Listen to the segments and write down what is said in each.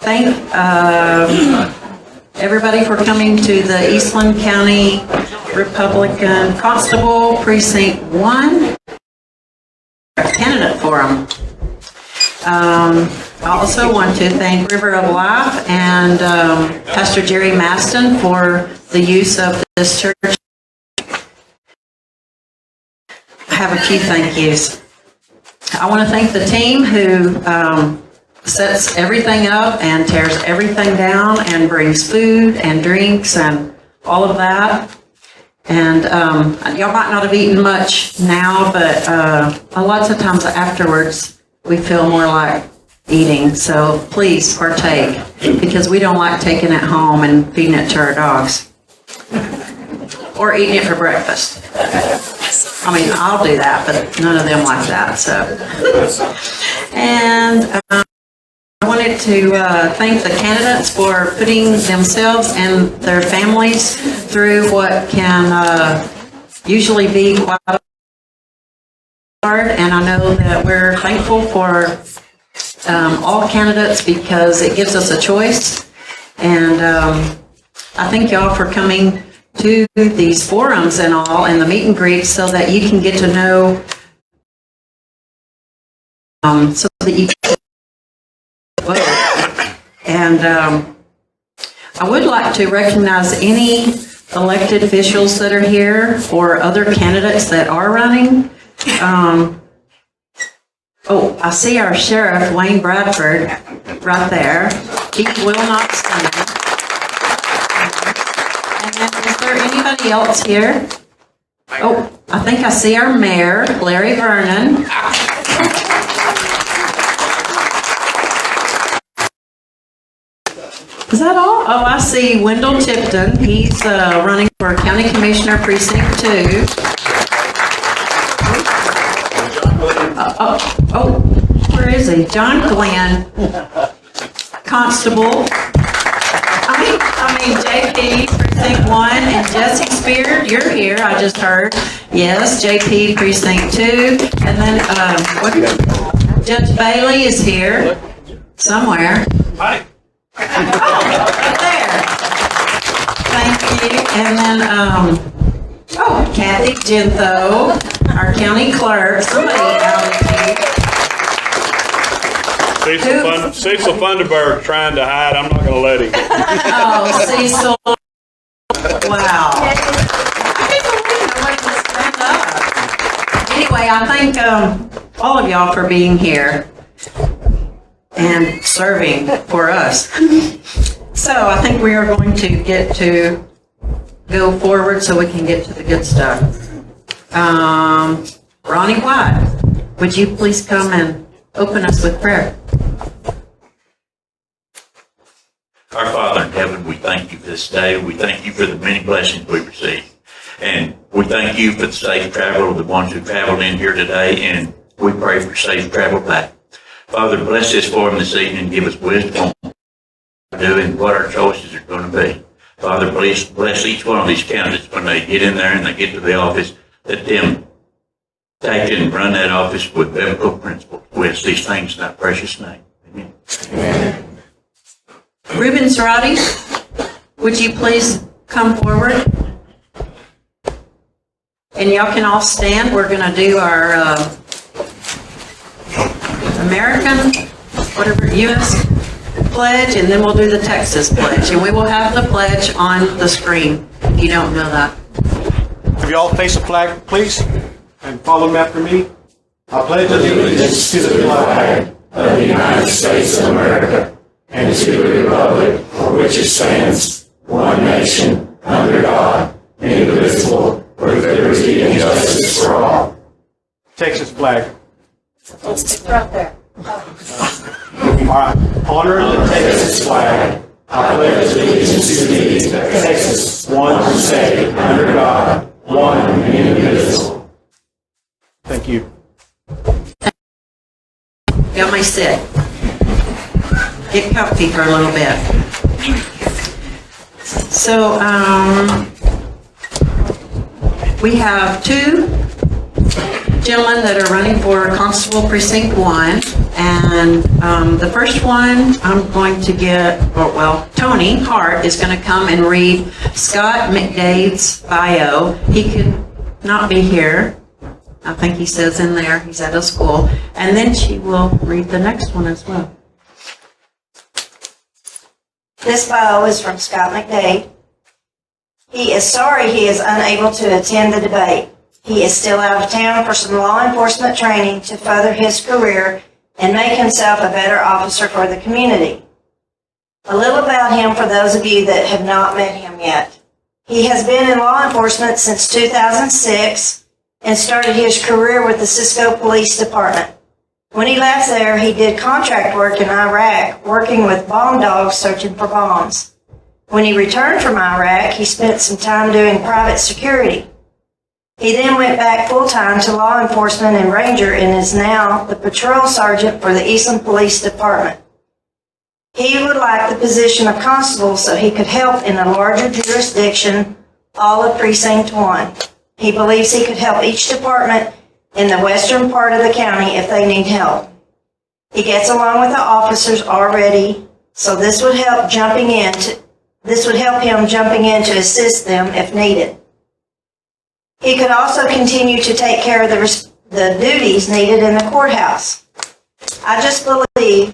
thank everybody for coming to the Eastland County Republican Constable Precinct 1 Candidate Forum. I also want to thank River of Life and Pastor Jerry Maston for the use of this church. I have a few thank yous. I want to thank the team who sets everything up and tears everything down and brings food and drinks and all of that. And y'all might not have eaten much now, but lots of times afterwards we feel more like eating. So please partake, because we don't like taking it home and feeding it to our dogs or eating it for breakfast. I mean, I'll do that, but none of them like that. So, and I wanted to thank the candidates for putting themselves and their families through what can usually be quite hard. And I know that we're thankful for all candidates because it gives us a choice. And I thank y'all for coming to these forums and all, and the meet and greets, so that you can get to know, so that you can vote. And I would like to recognize any elected officials that are here or other candidates that are running. Oh, I see our sheriff, Wayne Bradford, right there. He will not stand. And then, is there anybody else here? Oh, I think I see our mayor, Larry Vernon. Is that all? Oh, I see Wendell Tipton. He's running for County Commissioner Precinct 2. Oh, where is he? John Glenn, Constable. I mean, JP, Precinct 1, and Jesse Spear, you're here, I just heard. Yes, JP, Precinct 2. And then, Judge Bailey is here, somewhere. Hi. Oh, right there. Thank you. And then, Kathy Gentho, our county clerk. Somebody out of here. Cecil Funderburg trying to hide. I'm not going to let him. Oh, Cecil. Wow. I can't believe nobody can stand up. Anyway, I thank all of y'all for being here and serving for us. So I think we are going to get to go forward so we can get to the good stuff. Ronnie White, would you please come and open us with prayer? Our Father in heaven, we thank you for this day. We thank you for the many blessings we've received. And we thank you for the safe travel of the ones who traveled in here today, and we pray for safe travel back. Father, bless this forum this evening and give us wisdom on what to do and what our choices are going to be. Father, please bless each one of these candidates when they get in there and they get to the office. Let them take and run that office with biblical principles. We ask these things in that precious name. Amen. Amen. Ruben Zarate, would you please come forward? And y'all can all stand. We're going to do our American, whatever, U.S. pledge, and then we'll do the Texas pledge. And we will have the pledge on the screen, if you don't know that. If you all face the flag, please, and follow them after me. I pledge allegiance to the flag of the United States of America and to the republic for which it stands, one nation, under God, indivisible, with liberty and justice for all. Texas flag. It's right there. I honor the Texas flag. I pledge allegiance to thee, Texas, one state, under God, one and indivisible. Thank you. Y'all may sit. Get comfy for a little bit. So, we have two gentlemen that are running for Constable Precinct 1. And the first one, I'm going to get, Tony Hart is going to come and read Scot McDade's bio. He could not be here. I think he says in there he's at a school. And then she will read the next one as well. This bio is from Scot McDade. He is sorry he is unable to attend the debate. He is still out of town for some law enforcement training to further his career and make himself a better officer for the community. A little about him for those of you that have not met him yet. He has been in law enforcement since 2006 and started his career with the Cisco Police Department. When he left there, he did contract work in Iraq, working with bomb dogs searching for bombs. When he returned from Iraq, he spent some time doing private security. He then went back full-time to law enforcement and ranger and is now the patrol sergeant for the Eastland Police Department. He would like the position of constable so he could help in a larger jurisdiction, all of Precinct 1. He believes he could help each department in the western part of the county if they need help. He gets along with the officers already, so this would help him jumping in to assist them if needed. He could also continue to take care of the duties needed in the courthouse. I just believe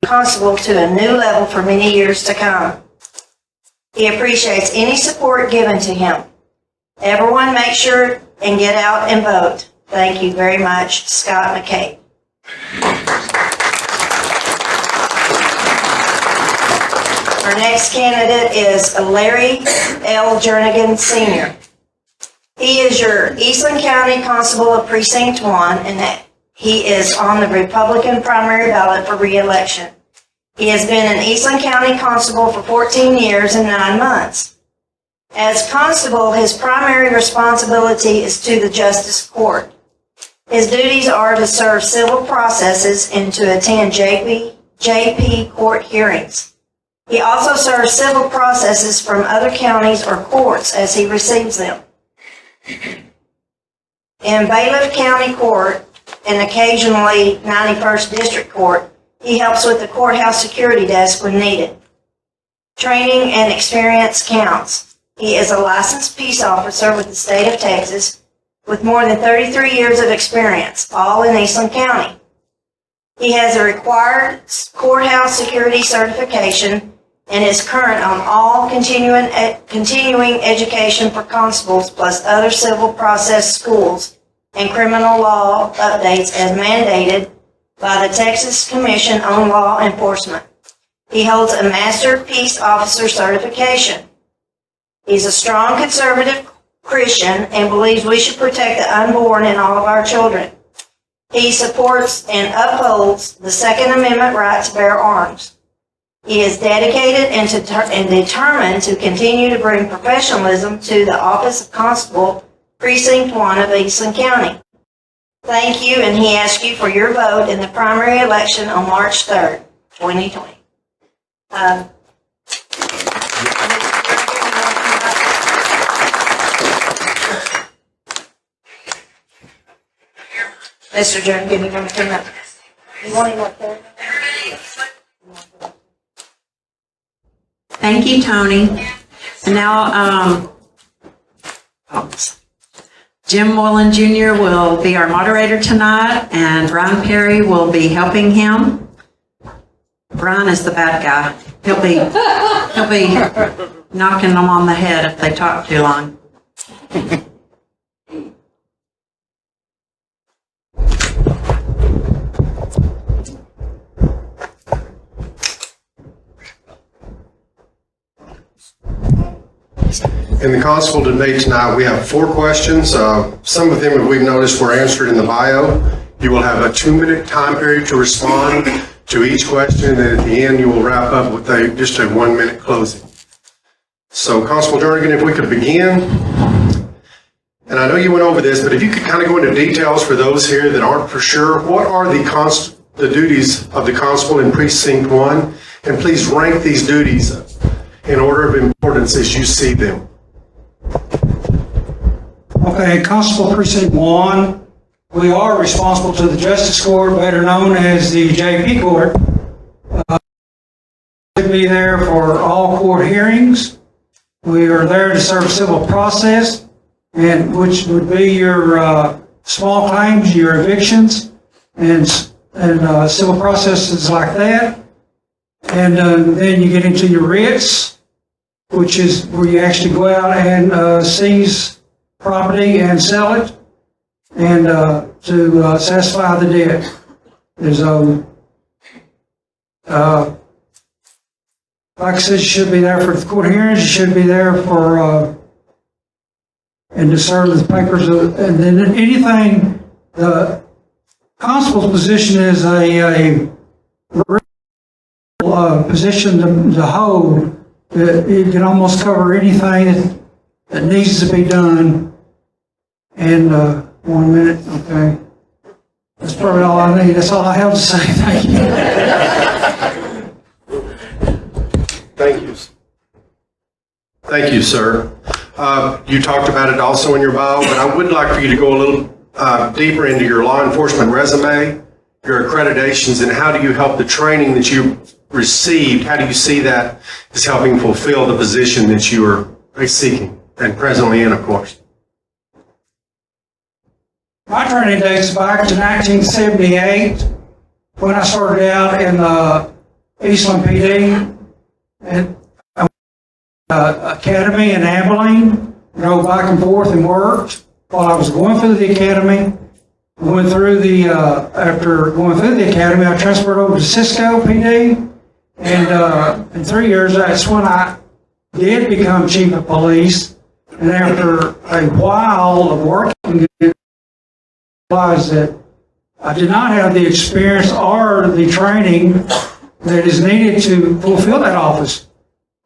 Constable to a new level for many years to come. He appreciates any support given to him. Everyone make sure and get out and vote. Thank you very much, Scot McDade. Our next candidate is Larry L. Jernigan, Sr. He is your Eastland County Constable of Precinct 1, and he is on the Republican primary ballot for re-election. He has been an Eastland County Constable for 14 years and 9 months. As Constable, his primary responsibility is to the Justice Court. His duties are to serve civil processes and to attend JP court hearings. He also serves civil processes from other counties or courts as he receives them. In Bailiff County Court and occasionally 91st District Court, he helps with the courthouse security desk when needed. Training and experience counts. He is a licensed peace officer with the state of Texas with more than 33 years of experience, all in Eastland County. He has a required courthouse security certification and is current on all continuing education for constables plus other civil process schools and criminal law updates as mandated by the Texas Commission on Law Enforcement. He holds a Master Peace Officer certification. He's a strong conservative Christian and believes we should protect the unborn and all of our children. He supports and upholds the Second Amendment right to bear arms. He is dedicated and determined to continue to bring professionalism to the office of Constable, Precinct 1 of Eastland County. Thank you, and he asks you for your vote in the primary election on March 3rd, 2020. Mr. Jernigan, you want to come up? You want him up there? Thank you, Tony. And now, Jim Moylan Jr. will be our moderator tonight, and Brian Perry will be helping him. Brian is the bad guy. He'll be knocking them on the head if they talk too long. In the constable debate tonight, we have 4 questions. Some of them we've noticed were answered in the bio. You will have a 2-minute time period to respond to each question, and then at the end you will wrap up with just a 1-minute closing. So Constable Jernigan, if we could begin. And I know you went over this, but if you could kind of go into details for those here that aren't for sure, what are the duties of the constable in Precinct 1? And please rank these duties in order of importance as you see them. Okay, Constable Precinct 1, we are responsible to the Justice Court, better known as the JP Court. To be there for all court hearings. We are there to serve civil process, and which would be your small claims, your evictions, and civil processes like that. And then you get into your writs, which is where you actually go out and seize property and sell it, and to satisfy the debt. There's like I said, you should be there for the court hearings. You should be there for and to serve the papers. And then anything, the constable's position is a position to hold. It can almost cover anything that needs to be done. And 1 minute, okay. That's probably all I need. That's all I have to say. Thank you. Thank you. Thank you, sir. You talked about it also in your bio, but I would like for you to go a little deeper into your law enforcement resume, your accreditations, and how do you help the training that you received, how do you see that as helping fulfill the position that you are seeking and presently in, of course? My training dates back to 1978 when I started out in Eastland PD and academy in Abilene. Drove back and forth and worked while I was going through the academy. Went through the after going through the academy, I transferred over to Cisco PD, and in 3 years that's when I did become chief of police. And after a while of working, I realized that I did not have the experience or the training that is needed to fulfill that office.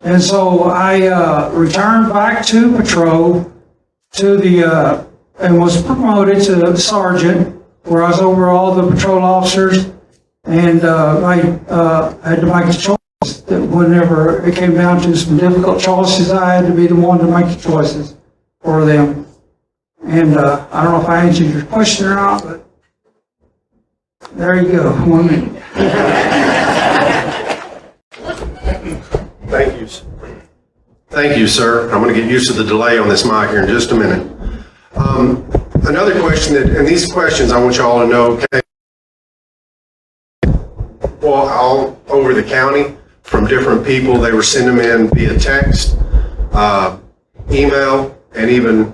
And so I returned back to patrol to the, and was promoted to sergeant, where I was over all the patrol officers, and I had to make the choice that whenever it came down to some difficult choices, I had to be the one to make the choices for them. And I don't know if I answered your question or not, but there you go. 1 minute. Thank you. Thank you, sir. I'm going to get used to the delay on this mic here in just a minute. Another question and these questions I want you all to know, okay, well, all over the county from different people. They were sending them in via text, email, and even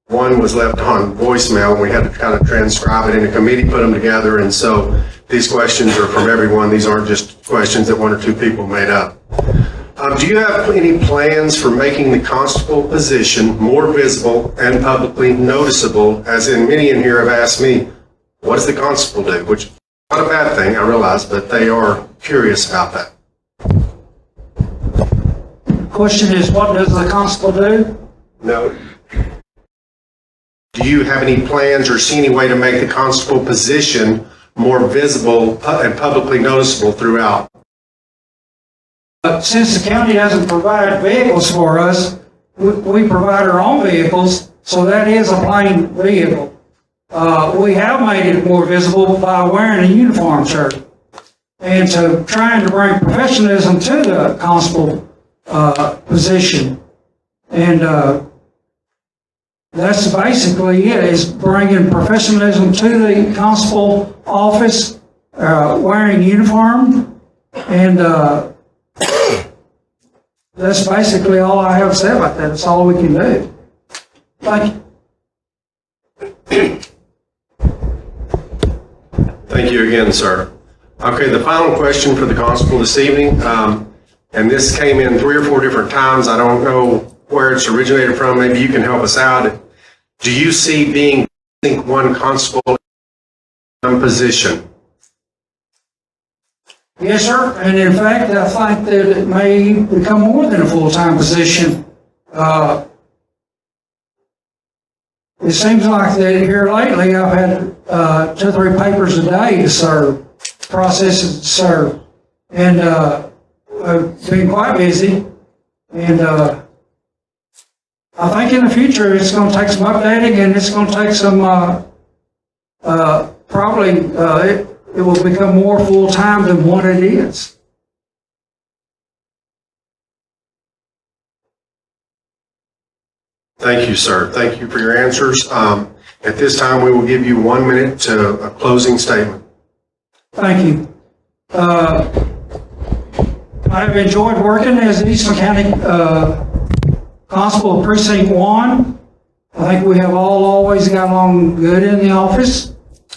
one was left on voicemail, and we had to kind of transcribe it in a committee, put them together, and so these questions are from everyone. These aren't just questions that one or two people made up. Do you have any plans for making the constable position more visible and publicly noticeable, as in many in here have asked me, what does the constable do? Which is not a bad thing, I realize, but they are curious about that. Question is, what does the constable do? No. Do you have any plans or see any way to make the constable position more visible and publicly noticeable throughout? Since the county doesn't provide vehicles for us, we provide our own vehicles, so that is a plain vehicle. We have made it more visible by wearing a uniform shirt and to trying to bring professionalism to the constable position. And that's basically it, is bringing professionalism to the constable office, wearing uniform, and that's basically all I have to say about that. That's all we can do. Thank you. Thank you again, sir. Okay, the final question for the constable this evening, and this came in 3 or 4 different times. I don't know where it's originated from. Maybe you can help us out. Do you see being one constable in position? Yes, sir. And in fact, I think that it may become more than a full-time position. It seems like that here lately I've had 2 or 3 papers a day to serve, processes to serve, and I've been quite busy. And I think in the future, it's gonna take some updating, and it's gonna take some, probably, it will become more full-time than what it is. Thank you, sir. Thank you for your answers. At this time, we will give you 1 minute to a closing statement. Thank you. I've enjoyed working as Eastland County Constable of Precinct 1. I think we have all always got along good in the office.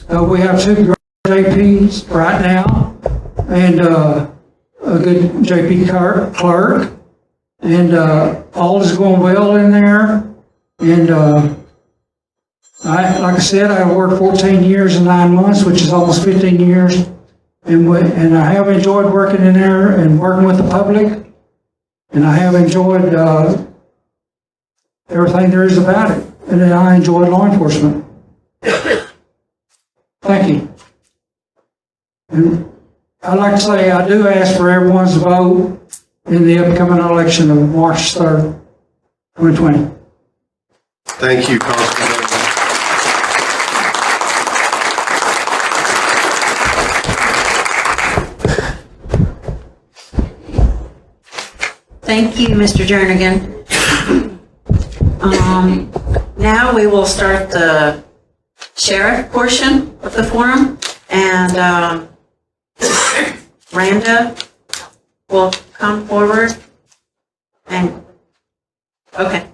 We have 2 JPs right now, and a good JP clerk, and all is going well in there. And like I said, I worked 14 years and 9 months, which is almost 15 years. And I have enjoyed working in there and working with the public. And I have enjoyed everything there is about it. And I enjoy law enforcement. Thank you. And I'd like to say I do ask for everyone's vote in the upcoming election of March 3rd, 2020. Thank you, Constable. Thank you, Mr. Jernigan. Now we will start the sheriff portion of the forum, and Randa will come forward, and, okay.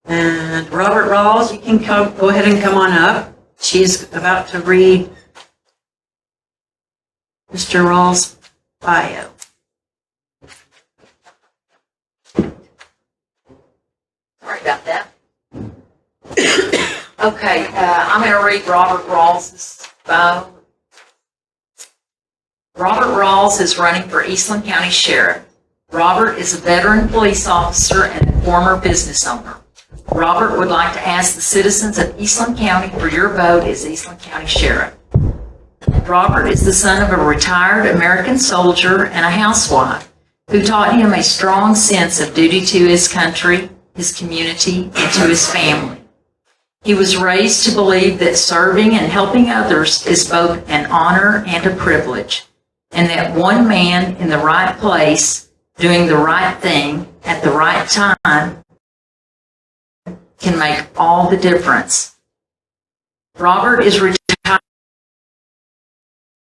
And Robert Ralls, you can go ahead and come on up. She's about to read Mr. Ralls' bio. Sorry about that. Okay, I'm going to read Robert Rawls' bio. Robert Ralls is running for Eastland County Sheriff. Robert is a veteran police officer and a former business owner. Robert would like to ask the citizens of Eastland County for your vote as Eastland County Sheriff. Robert is the son of a retired American soldier and a housewife who taught him a strong sense of duty to his country, his community, and to his family. He was raised to believe that serving and helping others is both an honor and a privilege, and that one man in the right place, doing the right thing at the right time, can make all the difference. Robert is retired in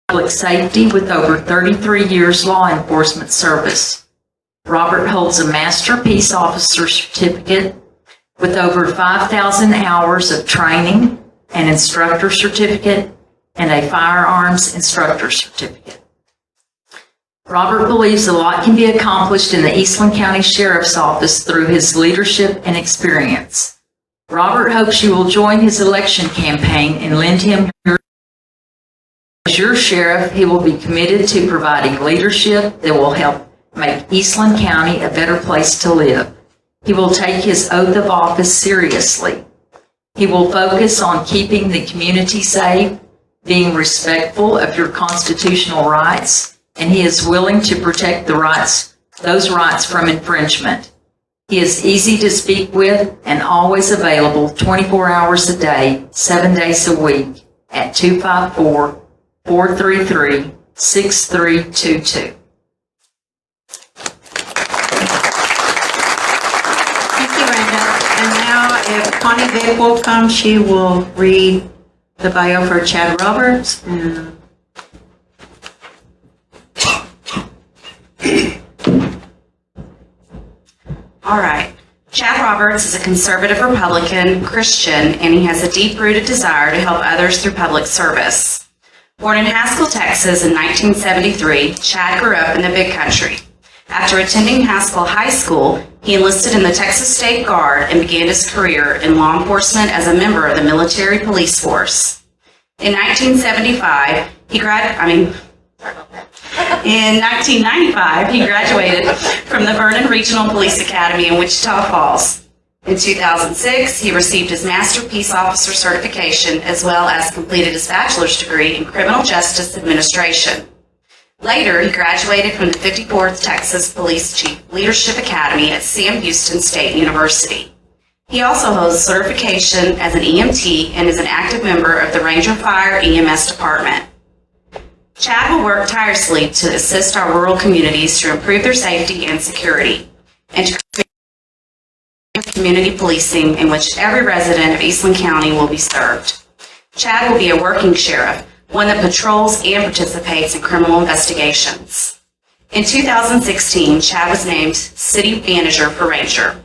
public safety with over 33 years law enforcement service. Robert holds a Master Peace Officer certificate with over 5,000 hours of training, an instructor certificate, and a firearms instructor certificate. Robert believes a lot can be accomplished in the Eastland County Sheriff's Office through his leadership and experience. Robert hopes you will join his election campaign and lend him your. As your sheriff, he will be committed to providing leadership that will help make Eastland County a better place to live. He will take his oath of office seriously. He will focus on keeping the community safe, being respectful of your constitutional rights, and he is willing to protect those rights from infringement. He is easy to speak with and always available 24 hours a day, 7 days a week at 254-433-6322. Thank you, Randa. And now if Connie Vick will come, she will read the bio for Chad Roberts. All right. Chad Roberts is a conservative Republican Christian, and he has a deep-rooted desire to help others through public service. Born in Haskell, Texas in 1973, Chad grew up in the big country. After attending Haskell High School, he enlisted in the Texas State Guard and began his career in law enforcement as a member of the military police force. In 1995, In 1995, he graduated from the Vernon Regional Police Academy in Wichita Falls. In 2006, he received his Master Peace Officer certification as well as completed his bachelor's degree in criminal justice administration. Later, he graduated from the 54th Texas Police Chief Leadership Academy at Sam Houston State University. He also holds certification as an EMT and is an active member of the Ranger Fire EMS Department. Chad will work tirelessly to assist our rural communities to improve their safety and security, and to create community policing in which every resident of Eastland County will be served. Chad will be a working sheriff, one that patrols and participates in criminal investigations. In 2016, Chad was named City Manager for Ranger.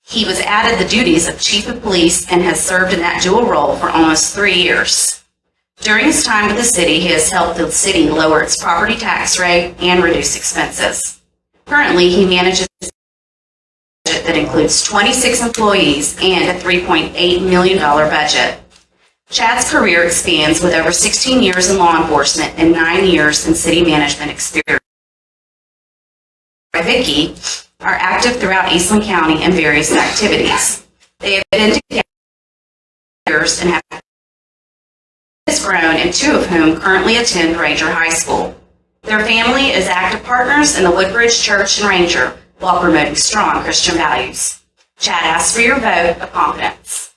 He was added the duties of Chief of Police and has served in that dual role for almost 3 years. During his time with the city, he has helped the city lower its property tax rate and reduce expenses. Currently, he manages a budget that includes 26 employees and a $3.8 million budget. Chad's career expands with over 16 years in law enforcement and 9 years in city management experience. Vicky are active throughout Eastland County in various activities. They have been together for years and have grown, and 2 of whom currently attend Ranger High School. Their family is active partners in the Woodbridge Church and Ranger while promoting strong Christian values. Chad asks for your vote of confidence.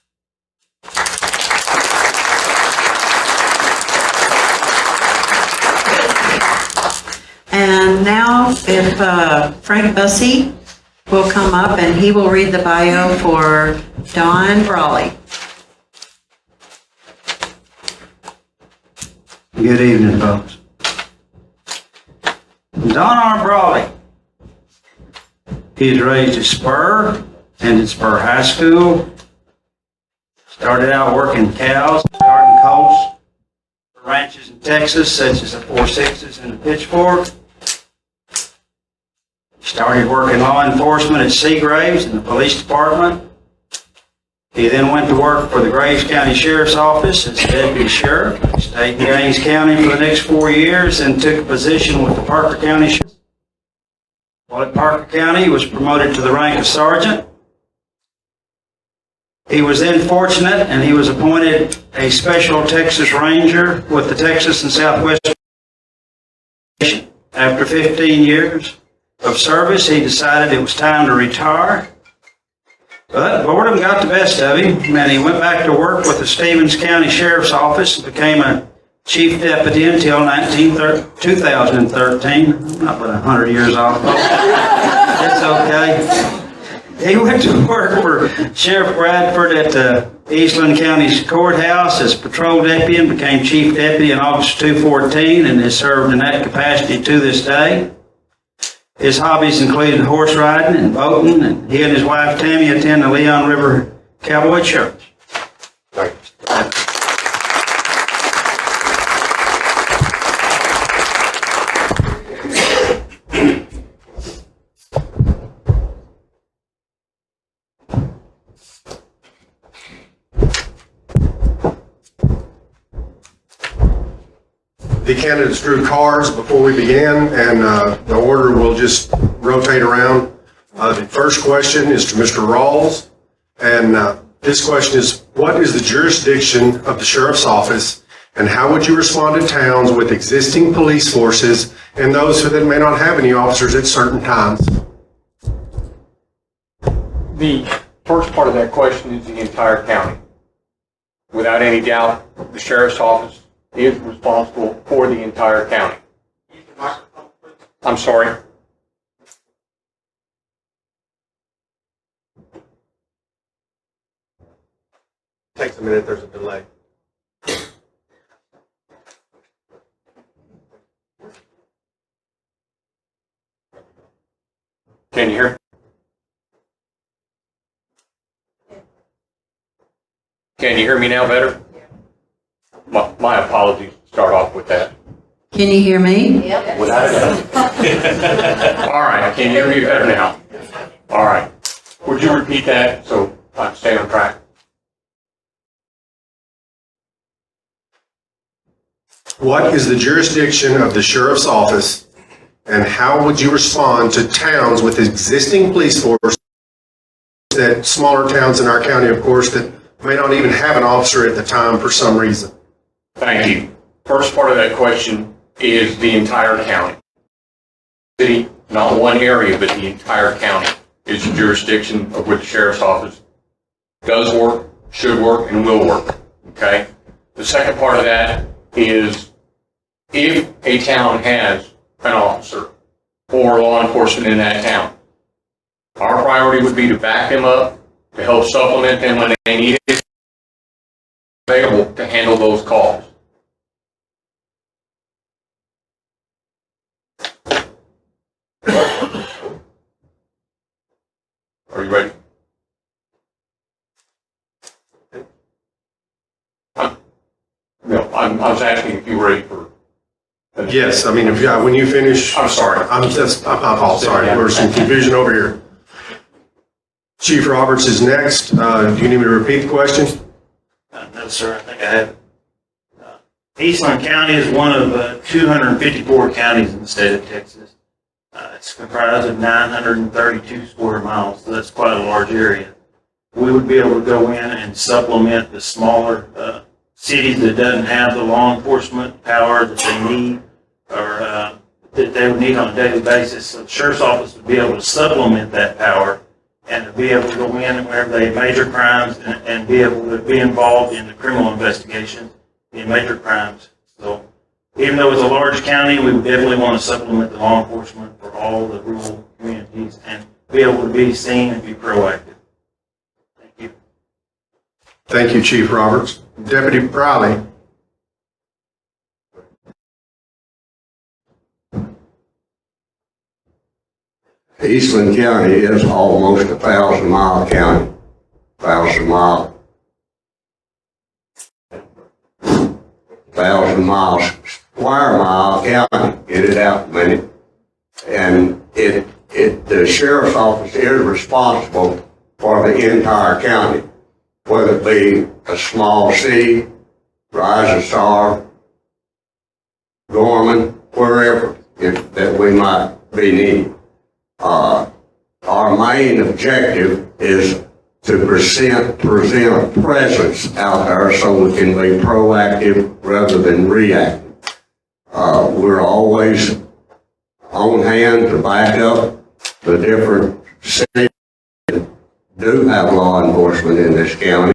And now if Frank Bussey will come up and he will read the bio for Don Brawley. Good evening, folks. Don R. Brawley. He's raised at Spur, attended Spur High School, started out working cows, starting colts for ranches in Texas, such as the 4.6s and the Pitchfork. Started working law enforcement at Seagraves in the police department. He then went to work for the Graves County Sheriff's Office as deputy sheriff. He stayed in Gaines County for the next 4 years and took a position with the Parker County Sheriff. While at Parker County, he was promoted to the rank of sergeant. He was then fortunate and he was appointed a special Texas Ranger with the Texas and Southwest. After 15 years of service, he decided it was time to retire. But boredom got the best of him, and he went back to work with the Stevens County Sheriff's Office and became a chief deputy until 2013. Not but 100 years off. It's okay. He went to work for Sheriff Bradford at the Eastland County Courthouse as patrol deputy and became chief deputy in August 2014 and has served in that capacity to this day. His hobbies included horse riding and boating, and he and his wife Tammy attend the Leon River Cowboy Church. The candidates drew cards before we began, and the order will just rotate around. The first question is to Mr. Ralls, and this question is, what is the jurisdiction of the Sheriff's Office, and how would you respond to towns with existing police forces and those that may not have any officers at certain times? The first part of that question is the entire county. Without any doubt, the Sheriff's Office is responsible for the entire county. I'm sorry. Takes a minute, there's a delay. Can you hear? Can you hear me now better? My apologies to start off with that. Can you hear me? Without a doubt. All right, can you hear me better now? All right. Would you repeat that so I can stay on track? What is the jurisdiction of the Sheriff's Office, and how would you respond to towns with existing police force, that smaller towns in our county, of course, that may not even have an officer at the time for some reason? Thank you. First part of that question, is the entire county. City, not one area, but the entire county is the jurisdiction of which the sheriff's office does work, should work, and will work, okay? The second part of that is if a town has an officer or law enforcement in that town, our priority would be to back them up, to help supplement them when they need it, available to handle those calls. Are you ready? No, I was asking if you were ready for. Yes, I mean, when you finish. I'm sorry. I'm sorry, there's some confusion over here. Chief Roberts is next. Do you need me to repeat the question? No, sir, I think I have it. Eastland County is one of 254 counties in the state of Texas. It's comprised of 932 square miles, so that's quite a large area. We would be able to go in and supplement the smaller cities that doesn't have the law enforcement power that they need or that they would need on a daily basis. So the sheriff's office would be able to supplement that power and to be able to go in whenever they have major crimes and be able to be involved in the criminal investigations in major crimes. So even though it's a large county, we would definitely want to supplement the law enforcement for all the rural communities and be able to be seen and be proactive. Thank you. Thank you, Chief Roberts. Deputy Briley. Eastland County is almost 1,000-mile county. 1,000 square mile county. Get it out a minute. And the sheriff's office is responsible for the entire county, whether it be a small city, Rise Star, Gorman, wherever that we might be needed. Our main objective is to present a presence out there so we can be proactive rather than reactive. We're always on hand to back up the different cities that do have law enforcement in this county.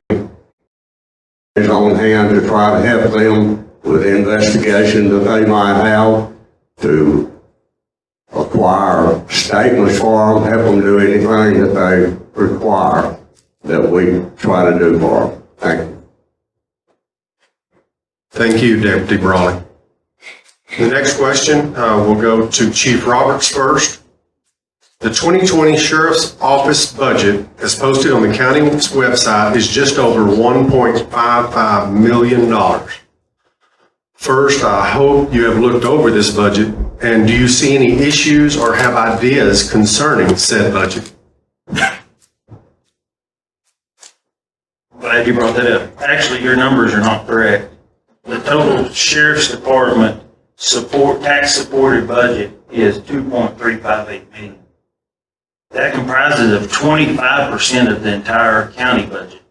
Is on hand to try to help them with investigations that they might have, to acquire statements for them, help them do anything that they require that we try to do for them. Thank you. Thank you, Deputy Brawley. The next question will go to Chief Roberts first. The 2020 Sheriff's Office budget, as posted on the county's website, is just over $1.55 million. First, I hope you have looked over this budget, and do you see any issues or have ideas concerning said budget? Glad you brought that up. Actually, your numbers are not correct. The total sheriff's department tax-supported budget is $2.358 million. That comprises of 25% of the entire county budget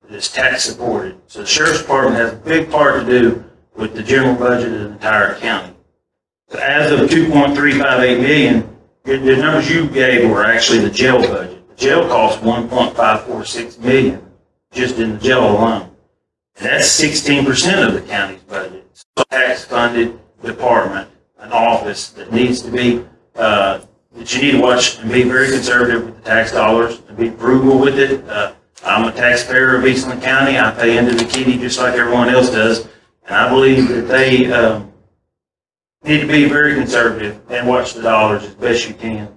that is tax-supported. So the sheriff's department has a big part to do with the general budget of the entire county. So as of $2.358 million, the numbers you gave were actually the jail budget. The jail costs $1.546 million just in the jail alone. And that's 16% of the county's budget. So a tax-funded department, an office that needs to be, that you need to watch and be very conservative with the tax dollars and be frugal with it. I'm a taxpayer of Eastland County. I pay into the kitty just like everyone else does. And I believe that they need to be very conservative and watch the dollars as best you can.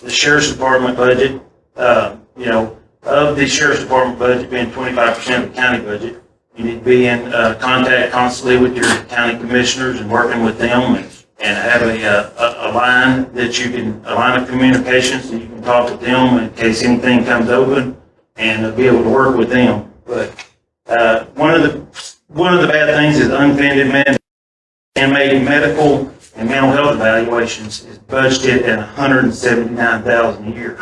The Sheriff's Department budget, of the Sheriff's Department budget being 25% of the county budget, you need to be in contact constantly with your county commissioners and working with them and have a line that you can, a line of communication so you can talk with them in case anything comes open and be able to work with them. But one of the bad things is unfunded inmate medical and mental health evaluations is budgeted at $179,000 a year.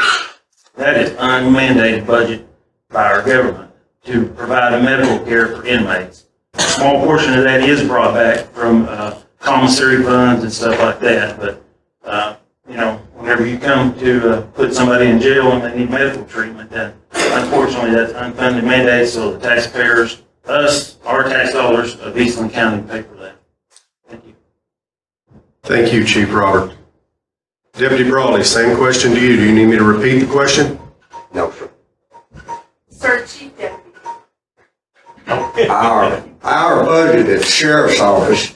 That is unmandated budget by our government to provide medical care for inmates. A small portion of that is brought back from commissary funds and stuff like that, but, you know, whenever you come to put somebody in jail and they need medical treatment, then unfortunately that's unfunded mandate, so the taxpayers, our tax dollars of Eastland County pay for that. Thank you. Thank you, Chief Robert. Deputy Brawley, same question to you. Do you need me to repeat the question? No, sir. Sir, Chief Deputy. Our budget at the Sheriff's Office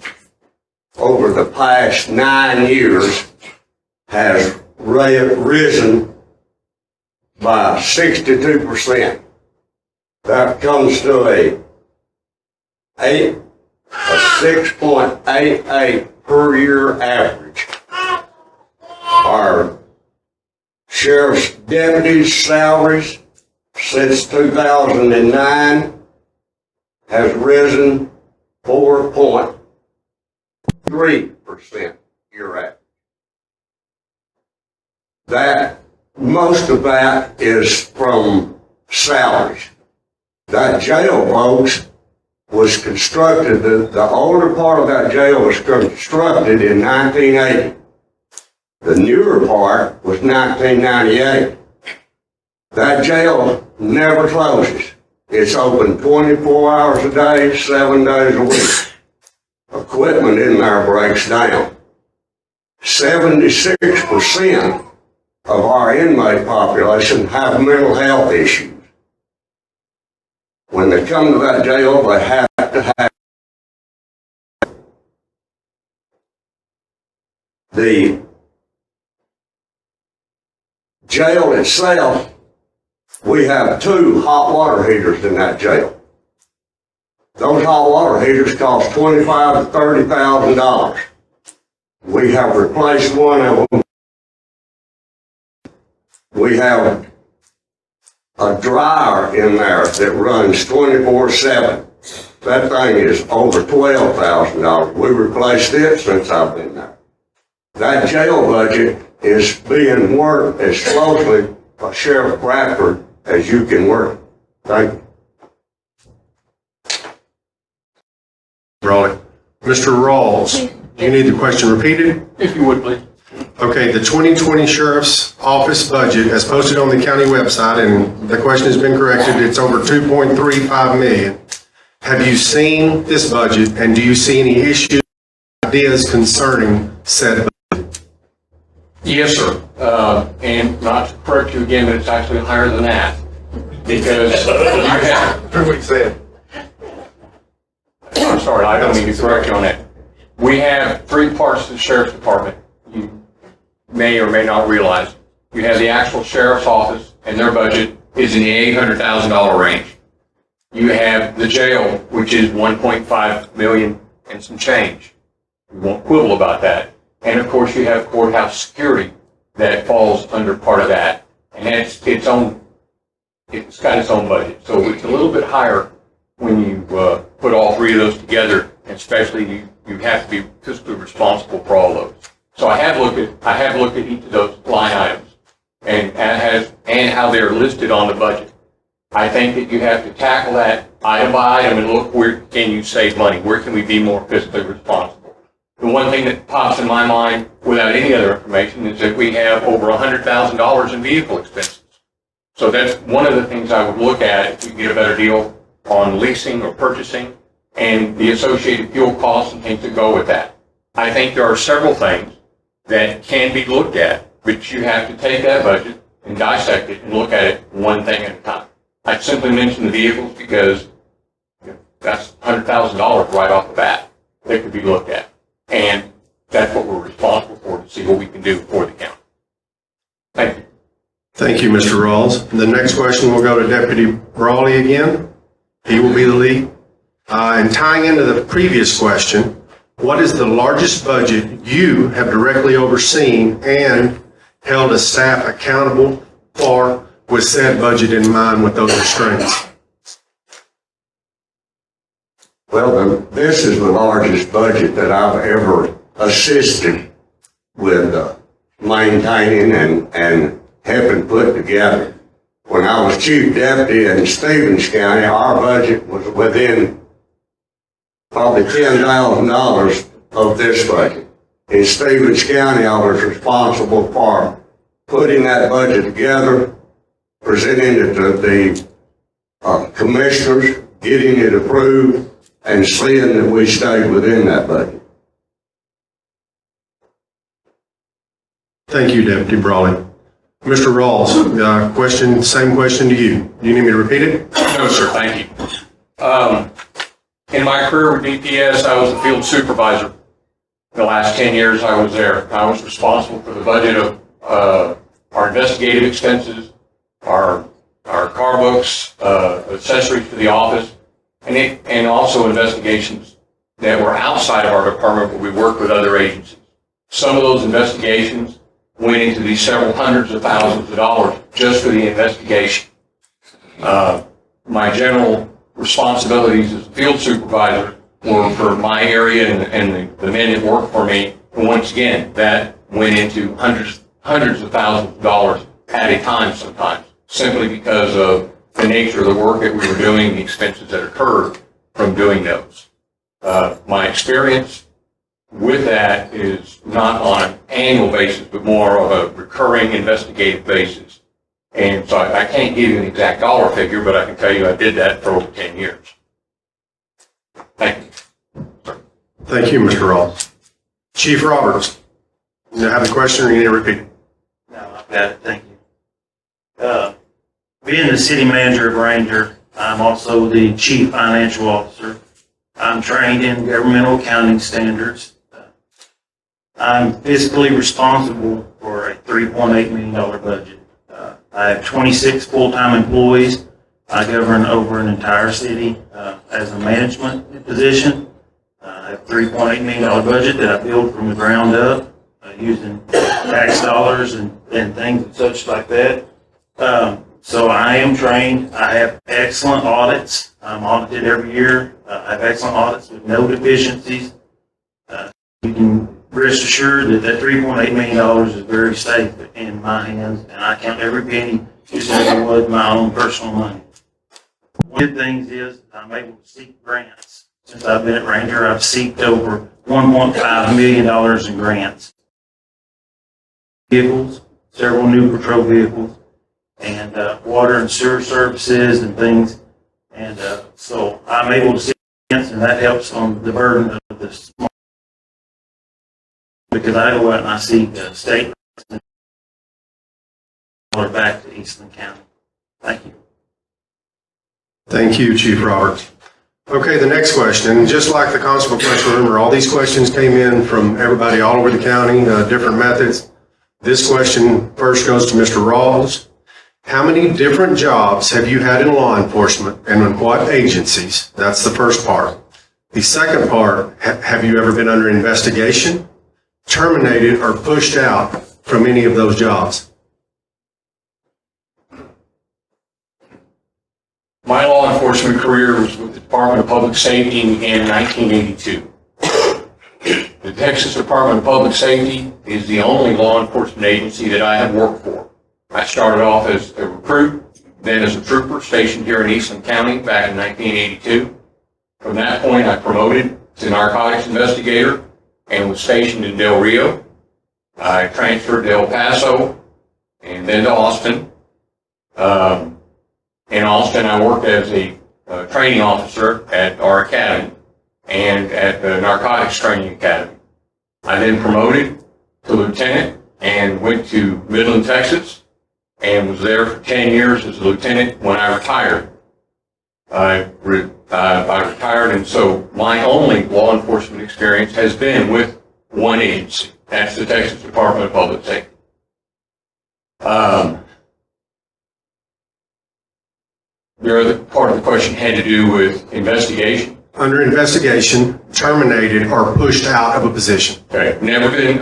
over the past 9 years has risen by 62%. That comes to a 6.88 per year average. Our sheriff's deputies' salaries since 2009 has risen 4.3% year average. Most of that is from salaries. That jail, folks, was constructed, the older part of that jail was constructed in 1980. The newer part was 1998. That jail never closes. It's open 24 hours a day, 7 days a week. Equipment in there breaks down. 76% of our inmate population have mental health issues. When they come to that jail, they have to have the jail itself. We have 2 hot water heaters in that jail. Those hot water heaters cost $25,000 to $30,000. We have replaced one of them. We have a dryer in there that runs 24/7. That thing is over $12,000. We replaced it since I've been there. That jail budget is being worked as closely by Sheriff Bradford as you can work. Thank you. Brawley. Mr. Rawls, do you need the question repeated? If you would, please. Okay, the 2020 Sheriff's Office budget, as posted on the county website, and the question has been corrected, it's over $2.35 million. Have you seen this budget, and do you see any issues, ideas concerning said budget? Yes, sir. And not to correct you again, but it's actually higher than that. Because you have, What he said. I'm sorry, I don't mean to correct you on that. We have 3 parts to the sheriff's department. You may or may not realize. You have the actual sheriff's office, and their budget is in the $800,000 range. You have the jail, which is $1.5 million and some change. We won't quibble about that. And of course, you have courthouse security that falls under part of that. And it's got its own budget. So it's a little bit higher when you put all 3 of those together, and especially you have to be fiscally responsible for all those. So I have looked at each of those line items and how they're listed on the budget. I think that you have to tackle that item by item and look where can you save money, where can we be more fiscally responsible. The one thing that pops in my mind without any other information is that we have over $100,000 in vehicle expenses. So that's one of the things I would look at if we get a better deal on leasing or purchasing and the associated fuel costs and things that go with that. I think there are several things that can be looked at, but you have to take that budget and dissect it and look at it one thing at a time. I simply mentioned the vehicles because that's $100,000 right off the bat that could be looked at. And that's what we're responsible for, to see what we can do for the county. Thank you. Thank you, Mr. Rawls. The next question will go to Deputy Brawley again. He will be the lead. And tying into the previous question, what is the largest budget you have directly overseen and held a staff accountable for with said budget in mind with those restraints? Well, this is the largest budget that I've ever assisted with maintaining and helping put together. When I was chief deputy in Stevens County, our budget was within probably $10,000 of this budget. In Stevens County, I was responsible for putting that budget together, presenting it to the commissioners, getting it approved, and seeing that we stayed within that budget. Thank you, Deputy Brawley. Mr. Rawls, same question to you. Do you need me to repeat it? No, sir, thank you. In my career with DPS, I was a field supervisor. The last 10 years I was there. I was responsible for the budget of our investigative expenses, our car books, accessories to the office, and also investigations that were outside of our department where we worked with other agencies. Some of those investigations went into the several hundreds of thousands of dollars just for the investigation. My general responsibilities as a field supervisor were for my area and the men that worked for me. And once again, that went into hundreds of thousands of dollars at a time sometimes, simply because of the nature of the work that we were doing, the expenses that occurred from doing those. My experience with that is not on an annual basis, but more of a recurring investigative basis. And so I can't give you an exact dollar figure, but I can tell you I did that for over 10 years. Thank you. Thank you, Mr. Rawls. Chief Roberts, you have a question or you need to repeat it? No, I've got it, thank you. Being the city manager of Ranger, I'm also the chief financial officer. I'm trained in governmental accounting standards. I'm fiscally responsible for a $3.8 million budget. I have 26 full-time employees. I govern over an entire city as a management position. I have a $3.8 million budget that I build from the ground up using tax dollars and things and such like that. So I am trained. I have excellent audits. I'm audited every year. I have excellent audits with no deficiencies. You can rest assured that that $3.8 million is very safe in my hands, and I count every penny just as I would my own personal money. One of the things is I'm able to seek grants. Since I've been at Ranger, I've seeked over $1.5 million in grants. Vehicles, several new patrol vehicles, and water and sewer services and things. And so I'm able to seek grants, and that helps on the burden of the small. Because I go out and I seek state or back to Eastland County. Thank you. Thank you, Chief Roberts. Okay, the next question, just like the constable question, remember all these questions came in from everybody all over the county, different methods. This question first goes to Mr. Rawls. How many different jobs have you had in law enforcement and in what agencies? That's the first part. The second part, have you ever been under investigation, terminated, or pushed out from any of those jobs? My law enforcement career was with the Department of Public Safety in 1982. The Texas Department of Public Safety is the only law enforcement agency that I have worked for. I started off as a recruit, then as a trooper stationed here in Eastland County back in 1982. From that point, I promoted to narcotics investigator and was stationed in Del Rio. I transferred to El Paso and then to Austin. In Austin, I worked as a training officer at our academy and at the Narcotics Training Academy. I then promoted to lieutenant and went to Midland, Texas, and was there for 10 years as a lieutenant when I retired. I retired, and so my only law enforcement experience has been with one agency. That's the Texas Department of Public Safety. The other part of the question had to do with investigation. Under investigation, terminated, or pushed out of a position. Okay, never been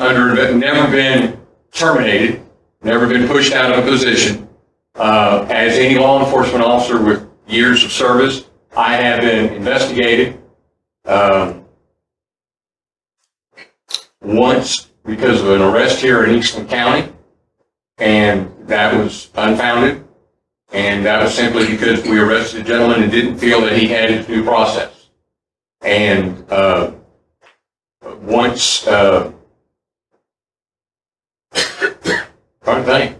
terminated, never been pushed out of a position. As any law enforcement officer with years of service, I have been investigated once because of an arrest here in Eastland County, and that was unfounded. And that was simply because we arrested a gentleman and didn't feel that he had his due process. And once, trying to think.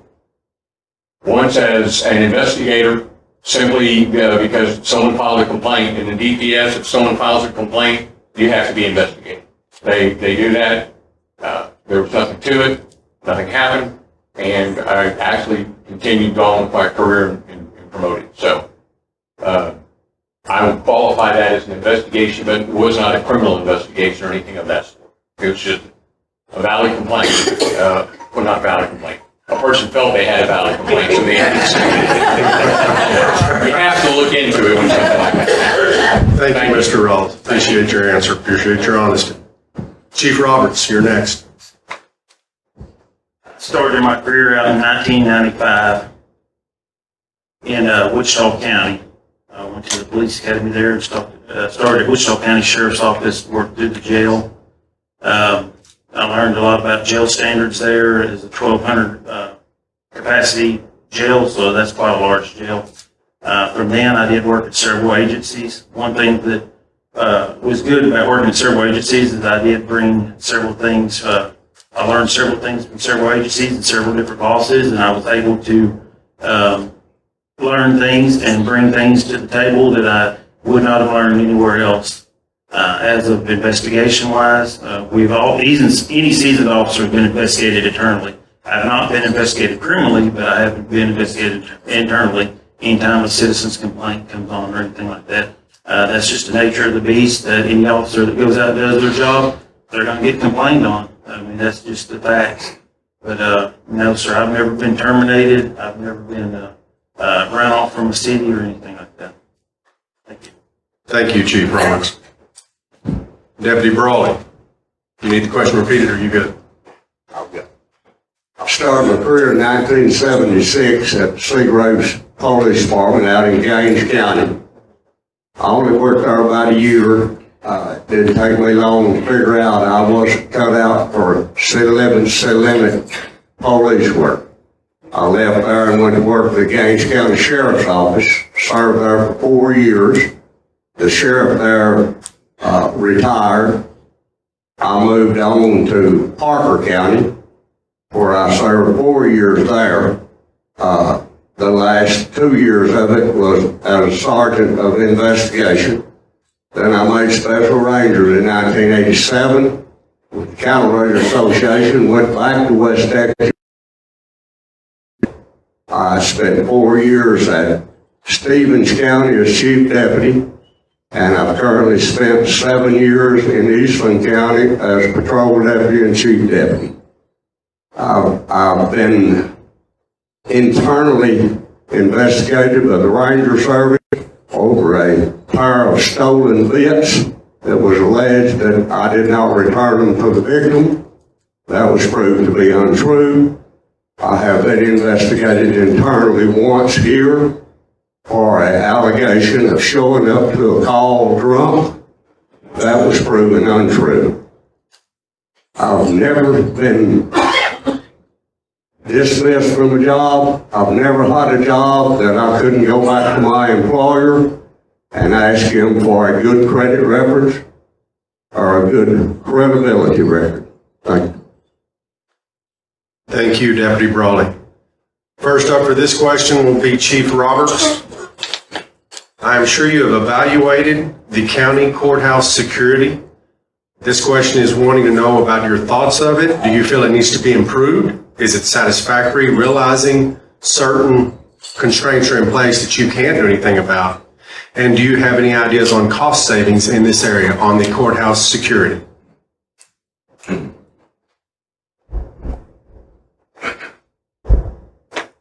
Once as an investigator, simply because someone filed a complaint, and in DPS, if someone files a complaint, you have to be investigated. They do that. There was nothing to it, nothing happened, and I actually continued on with my career in promoting. So I would qualify that as an investigation, but it was not a criminal investigation or anything of that sort. It was just a valid complaint. Well, not valid complaint. A person felt they had a valid complaint, so they had to. You have to look into it when something like that. Thank you, Mr. Ralls. Appreciate your answer. Appreciate your honesty. Chief Roberts, you're next. Started my career out in 1995 in Wichita County. I went to the police academy there and started at Wichita County Sheriff's Office, worked through the jail. I learned a lot about jail standards there. It's a 1,200 capacity jail, so that's quite a large jail. From then, I did work at several agencies. One thing that was good about working at several agencies is I did bring several things. I learned several things from several agencies and several different bosses, and I was able to learn things and bring things to the table that I would not have learned anywhere else. As of investigation-wise, any seasoned officer has been investigated internally. I have not been investigated criminally, but I have been investigated internally anytime a citizen's complaint comes on or anything like that. That's just the nature of the beast, that any officer that goes out and does their job, they're going to get complained on. I mean, that's just the facts. But no, sir, I've never been terminated. I've never been run off from a city or anything like that. Thank you. Thank you, Chief Roberts. Deputy Brawley, you need the question repeated, or are you good? I'll go. I started my career in 1976 at the Seagroves Police Department out in Gaines County. I only worked there about a year. It didn't take me long to figure out I wasn't cut out for city limit police work. I left there and went to work for the Gaines County Sheriff's Office, served there for 4 years. The sheriff there retired. I moved on to Parker County, where I served 4 years there. The last 2 years of it was as a sergeant of investigation. Then I made Special Ranger in 1987 with the Cattle Ranger Association, went back to West Texas. I spent 4 years at Stevens County as Chief Deputy, and I've currently spent 7 years in Eastland County as Patrol Deputy and Chief Deputy. I've been internally investigated by the Ranger Service over a pair of stolen bits that was alleged that I did not return them to the victim. That was proved to be untrue. I have been investigated internally once here for an allegation of showing up to a call drunk. That was proven untrue. I've never been dismissed from a job. I've never had a job that I couldn't go back to my employer and ask him for a good credit record or a good credibility record. Thank you. Thank you, Deputy Brawley. First up for this question will be Chief Roberts. I am sure you have evaluated the county courthouse security. This question is wanting to know about your thoughts of it. Do you feel it needs to be improved? Is it satisfactory, realizing certain constraints are in place that you can't do anything about? And do you have any ideas on cost savings in this area on the courthouse security?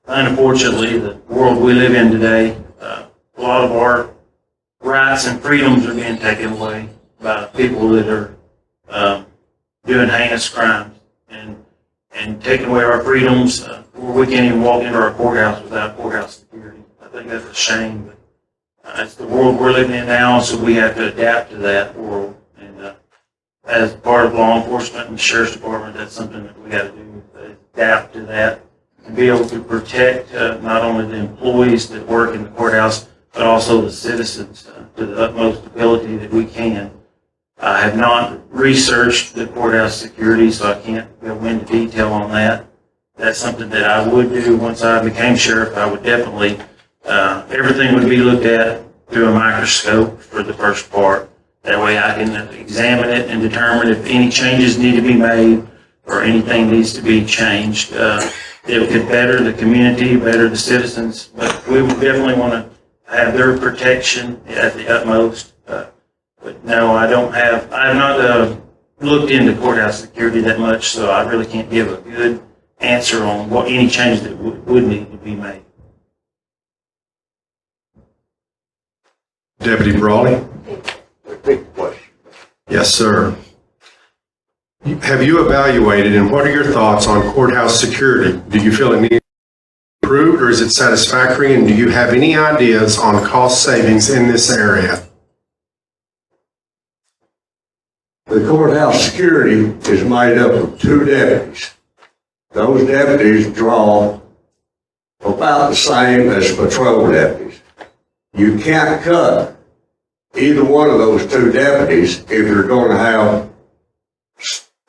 Unfortunately, the world we live in today, a lot of our rights and freedoms are being taken away by people that are doing heinous crimes and taking away our freedoms. We can't even walk into our courthouse without courthouse security. I think that's a shame, but it's the world we're living in now, so we have to adapt to that world. And as part of law enforcement and the Sheriff's Department, that's something that we got to do, adapt to that and be able to protect not only the employees that work in the courthouse, but also the citizens to the utmost ability that we can. I have not researched the courthouse security, so I can't go into detail on that. That's something that I would do once I became sheriff. I would definitely, everything would be looked at through a microscope for the first part. That way I can examine it and determine if any changes need to be made or anything needs to be changed. It could better the community, better the citizens, but we would definitely want to have their protection at the utmost. But no, I have not looked into courthouse security that much, so I really can't give a good answer on what any changes that would need to be made. Deputy Brawley? Big question. Yes, sir. Have you evaluated, and what are your thoughts on courthouse security? Do you feel it needs improved, or is it satisfactory, and do you have any ideas on cost savings in this area? The courthouse security is made up of 2 deputies. Those deputies draw about the same as patrol deputies. You can't cut either one of those 2 deputies if you're going to have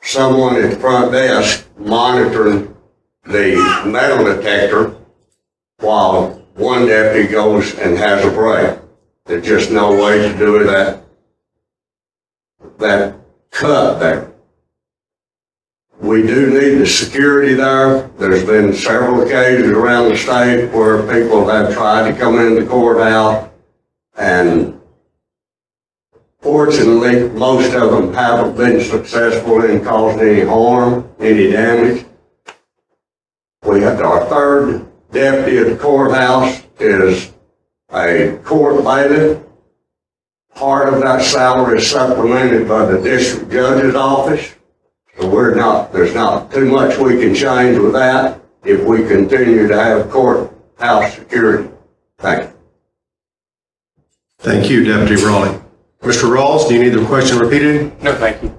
someone at the front desk monitoring the metal detector while one deputy goes and has a break. There's just no way to do that cut there. We do need the security there. There's been several occasions around the state where people have tried to come in the courthouse, and fortunately, most of them haven't been successful in causing any harm, any damage. We have our 3rd deputy at the courthouse is a court bailiff. Part of that salary is supplemented by the district judge's office. So there's not too much we can change with that if we continue to have courthouse security. Thank you. Thank you, Deputy Brawley. Mr. Rawls, do you need the question repeated? No, thank you.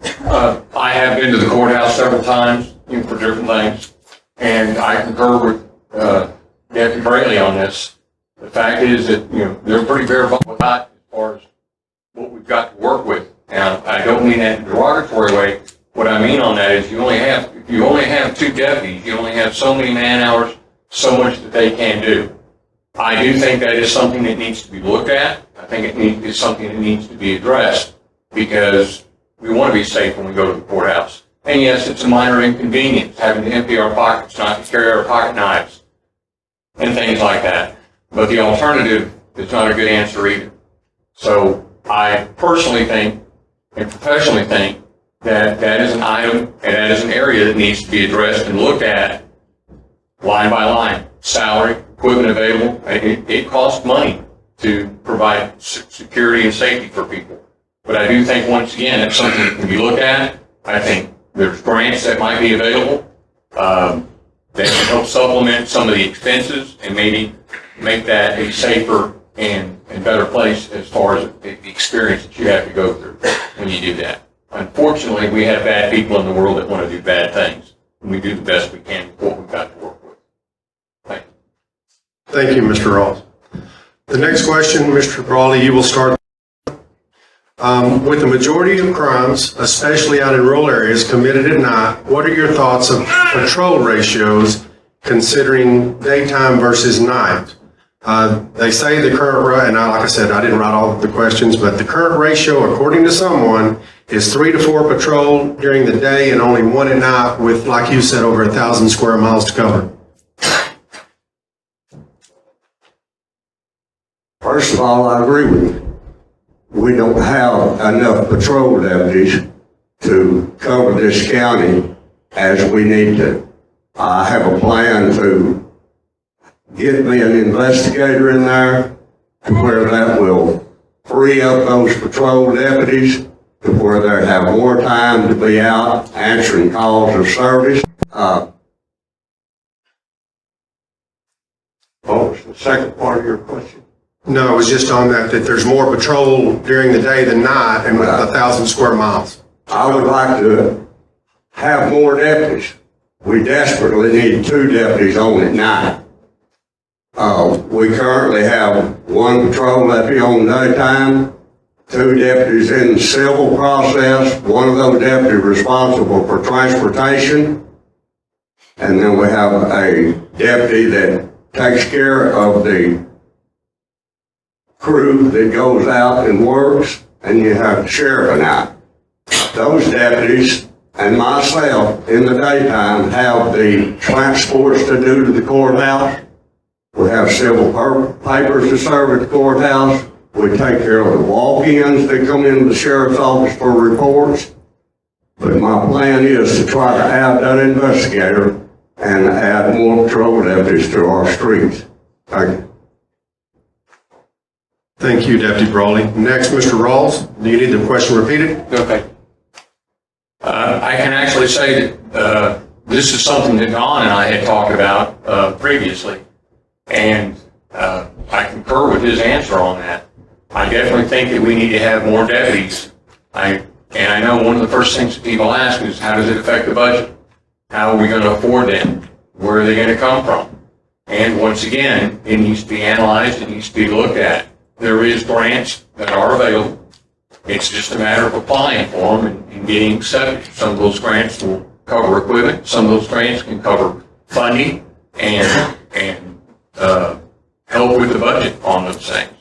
I have been to the courthouse several times, for different things, and I concur with Deputy Braley on this. The fact is that, they're pretty bare bones with that as far as what we've got to work with. Now, I don't mean that in a derogatory way. What I mean on that is if you only have 2 deputies, you only have so many man hours, so much that they can do. I do think that is something that needs to be looked at. I think it's something that needs to be addressed because we want to be safe when we go to the courthouse. And yes, it's a minor inconvenience having to empty our pockets, not to carry our pocket knives and things like that. But the alternative is not a good answer either. So I personally think and professionally think that that is an item and that is an area that needs to be addressed and looked at line by line. Salary, equipment available, it costs money to provide security and safety for people. But I do think, once again, it's something that can be looked at. I think there's grants that might be available that can help supplement some of the expenses and maybe make that a safer and better place as far as the experience that you have to go through when you do that. Unfortunately, we have bad people in the world that want to do bad things, and we do the best we can with what we've got to work with. Thank you. Thank you, Mr. Rawls. The next question, Mr. Brawley, you will start. With the majority of crimes, especially out in rural areas, committed at night, what are your thoughts of patrol ratios considering daytime versus night? They say the current, and like I said, I didn't write all of the questions, but the current ratio, according to someone, is 3 to 4 patrol during the day and only 1 at night with, like you said, over 1,000 square miles to cover. First of all, I agree with you. We don't have enough patrol deputies to cover this county as we need to. I have a plan to get me an investigator in there to where that will free up those patrol deputies to where they have more time to be out answering calls of service. What was the second part of your question? No, it was just on that there's more patrol during the day than night and with 1,000 square miles. I would like to have more deputies. We desperately need 2 deputies on at night. We currently have 1 patrol deputy on daytime 2 deputies in the civil process, 1 of those deputies responsible for transportation, and then we have a deputy that takes care of the crew that goes out and works, and you have the sheriff and I. Those deputies and myself in the daytime have the transports to do to the courthouse. We have civil papers to serve at the courthouse. We take care of the walk-ins that come into the sheriff's office for reports. But my plan is to try to add that investigator and add more patrol deputies to our streets. Thank you. Thank you, Deputy Brawley. Next, Mr. Ralls. Do you need the question repeated? Okay. I can actually say that this is something that Don and I had talked about previously, and I concur with his answer on that. I definitely think that we need to have more deputies. And I know one of the first things that people ask is, how does it affect the budget? How are we going to afford them? Where are they going to come from? And once again, it needs to be analyzed, it needs to be looked at. There is grants that are available. It's just a matter of applying for them and getting accepted. Some of those grants will cover equipment. Some of those grants can cover funding and help with the budget on those things.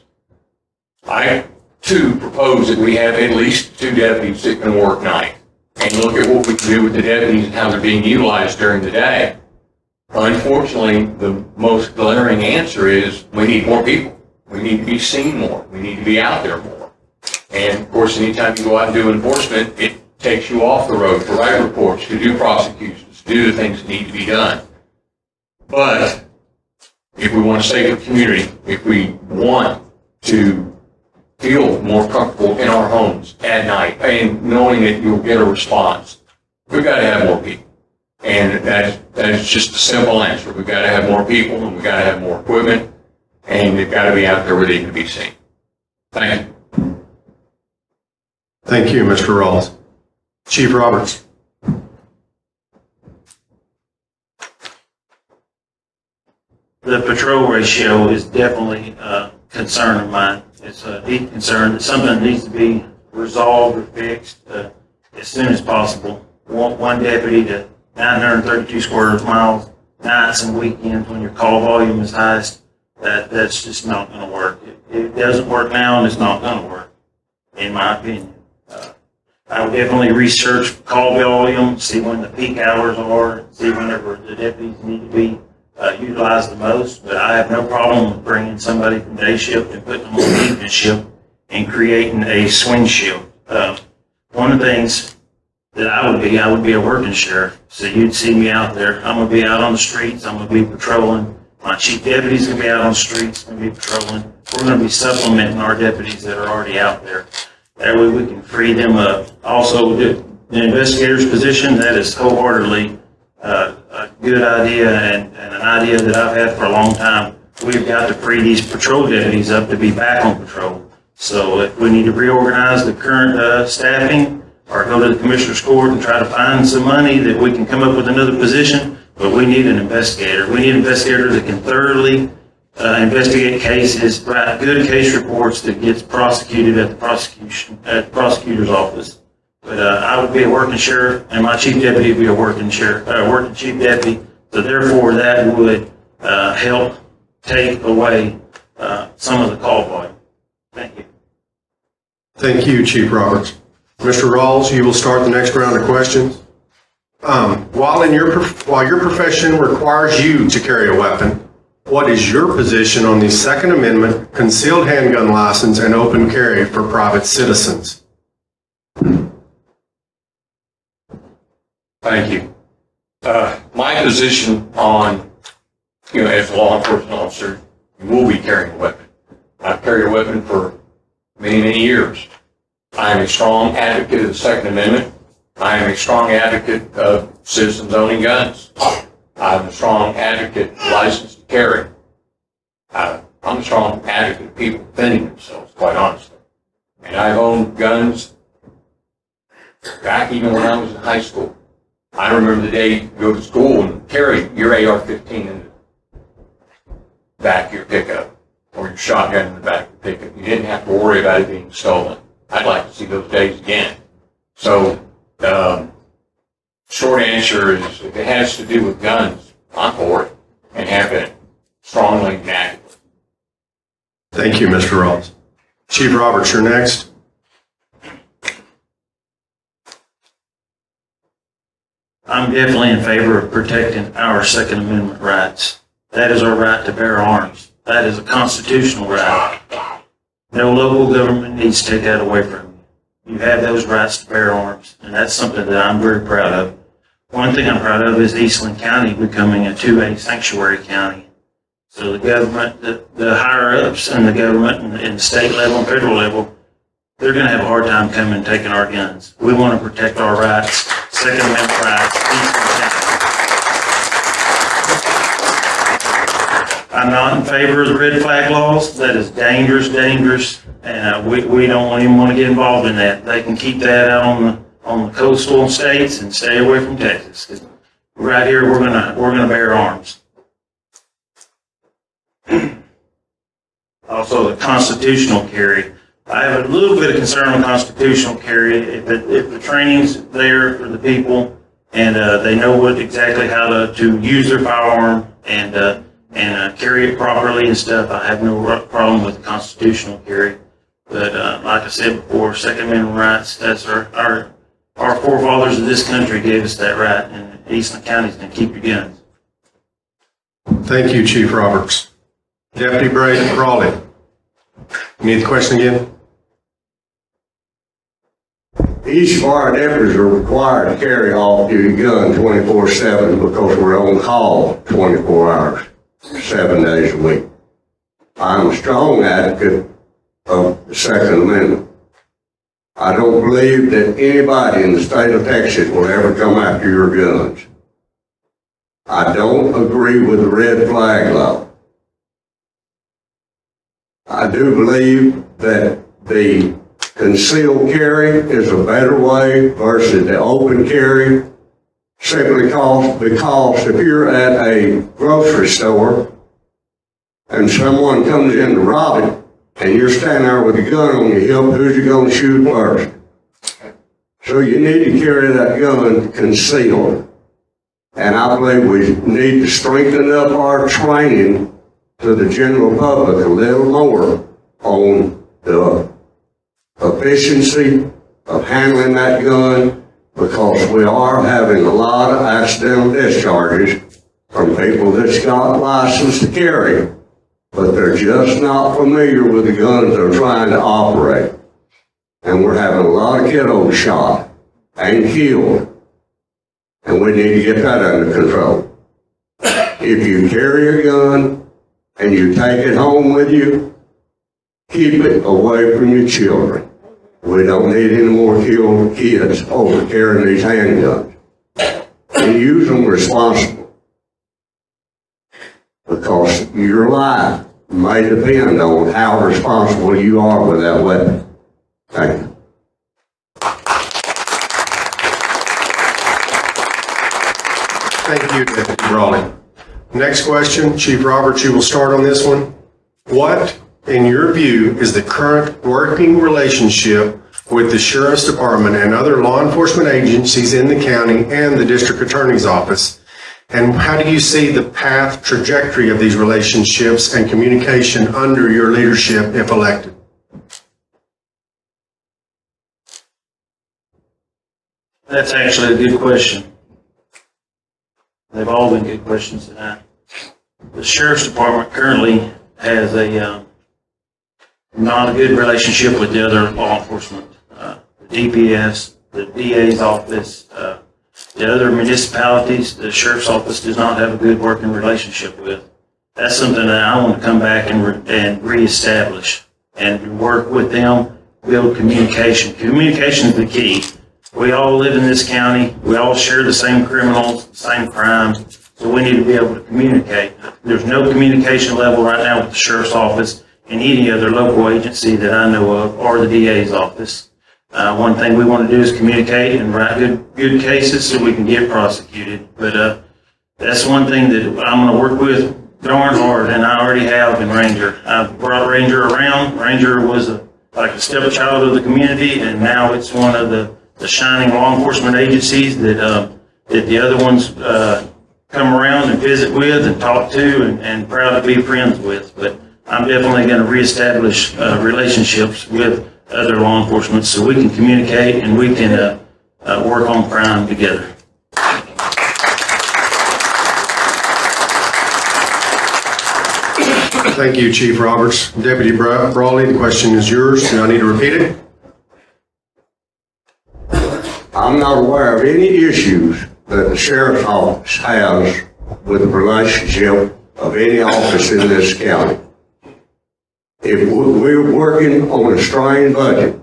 I, too, propose that we have at least 2 deputies that can work night and look at what we can do with the deputies and how they're being utilized during the day. Unfortunately, the most glaring answer is we need more people. We need to be seen more. We need to be out there more. And, of course, anytime you go out and do enforcement, it takes you off the road to write reports, to do prosecutions, to do the things that need to be done. But if we want to save the community, if we want to feel more comfortable in our homes at night and knowing that you'll get a response, we've got to have more people. And that is just a simple answer. We've got to have more people, and we've got to have more equipment, and they've got to be out there where they can be seen. Thank you. Thank you, Mr. Rawls. Chief Roberts. The patrol ratio is definitely a concern of mine. It's a deep concern. It's something that needs to be resolved or fixed as soon as possible. One deputy to 932 square miles, nights and weekends when your call volume is highest, that's just not going to work. It doesn't work now, and it's not going to work, in my opinion. I would definitely research call volume, see when the peak hours are, see whenever the deputies need to be utilized the most. But I have no problem with bringing somebody from day shift and putting them on evening shift and creating a swing shift. One of the things that I would be a working sheriff. So you'd see me out there. I'm going to be out on the streets. I'm going to be patrolling. My chief deputy's going to be out on the streets, going to be patrolling. We're going to be supplementing our deputies that are already out there. That way we can free them up. Also, the investigator's position, that is wholeheartedly a good idea and an idea that I've had for a long time. We've got to free these patrol deputies up to be back on patrol. So if we need to reorganize the current staffing or go to the commissioner's court and try to find some money that we can come up with another position, but we need an investigator. We need an investigator that can thoroughly investigate cases, write good case reports that gets prosecuted at the prosecutor's office. But I would be a working sheriff, and my chief deputy would be a working chief deputy. So therefore, that would help take away some of the call volume. Thank you. Thank you, Chief Roberts. Mr. Rawls, you will start the next round of questions. While your profession requires you to carry a weapon, what is your position on the Second Amendment, concealed handgun license, and open carry for private citizens? Thank you. My position on, as a law enforcement officer, you will be carrying a weapon. I've carried a weapon for many, many years. I am a strong advocate of the Second Amendment. I am a strong advocate of citizens owning guns. I'm a strong advocate of license to carry. I'm a strong advocate of people defending themselves, quite honestly. And I've owned guns back even when I was in high school. I remember the day you go to school and carry your AR-15 in the back of your pickup or your shotgun in the back of the pickup. You didn't have to worry about it being stolen. I'd like to see those days again. So, short answer is, if it has to do with guns, I'm for it, and have it strongly enacted. Thank you, Mr. Ralls. Chief Roberts, you're next. I'm definitely in favor of protecting our Second Amendment rights. That is our right to bear arms. That is a constitutional right. No local government needs to take that away from you. You have those rights to bear arms, and that's something that I'm very proud of. One thing I'm proud of is Eastland County becoming a 2A sanctuary county. So the government, the higher-ups in the government and the state level and federal level, they're going to have a hard time coming and taking our guns. We want to protect our rights, Second Amendment rights, Eastland County. I'm not in favor of the red flag laws. That is dangerous, and we don't even want to get involved in that. They can keep that out on the coastal states and stay away from Texas. 'Cause right here, we're gonna bear arms. Also, the constitutional carry. I have a little bit of concern on constitutional carry. If the training's there for the people and they know exactly how to use their firearm and carry it properly and stuff, I have no problem with the constitutional carry. But like I said before, Second Amendment rights, that's our forefathers of this country gave us that right, and Eastland County's going to keep your guns. Thank you, Chief Roberts. Deputy Raleigh. You need the question again? Each of our deputies are required to carry off-duty gun 24/7 because we're on call 24 hours, 7 days a week. I'm a strong advocate of the Second Amendment. I don't believe that anybody in the state of Texas will ever come after your guns. I don't agree with the red flag law. I do believe that the concealed carry is a better way versus the open carry, simply because if you're at a grocery store and someone comes in to rob it, and you're standing there with a gun on your hip, who's you going to shoot first? So you need to carry that gun concealed. And I believe we need to strengthen up our training to the general public a little more on the efficiency of handling that gun, because we are having a lot of accidental discharges from people that's got license to carry, but they're just not familiar with the guns they're trying to operate. And we're having a lot of kiddos shot and killed, and we need to get that under control. If you carry a gun and you take it home with you, keep it away from your children. We don't need any more killed kids over carrying these handguns. And use them responsibly, because your life may depend on how responsible you are with that weapon. Thank you. Thank you, Deputy Raleigh. Next question, Chief Roberts, you will start on this one. What, in your view, is the current working relationship with the Sheriff's Department and other law enforcement agencies in the county and the District Attorney's Office? And how do you see the path trajectory of these relationships and communication under your leadership if elected? That's actually a good question. They've all been good questions tonight. The Sheriff's Department currently has not a good relationship with the other law enforcement. The DPS, the DA's office, the other municipalities, the Sheriff's Office does not have a good working relationship with. That's something that I want to come back and reestablish and work with them, build communication. Communication is the key. We all live in this county. We all share the same criminals, same crime. So we need to be able to communicate. There's no communication level right now with the Sheriff's Office and any other local agency that I know of, or the DA's office. One thing we want to do is communicate and write good cases so we can get prosecuted. But that's one thing that I'm going to work with darn hard, and I already have in Ranger. I've brought Ranger around. Ranger was a like a stepchild of the community, and now it's one of the shining law enforcement agencies that the other ones come around and visit with and talk to and proud to be friends with. But I'm definitely going to reestablish relationships with other law enforcement so we can communicate and we can work on crime together. Thank you, Chief Roberts. Deputy Brawley, the question is yours. Do I need to repeat it? I'm not aware of any issues that the sheriff's office has with the relationship of any office in this county. If we're working on a strained budget,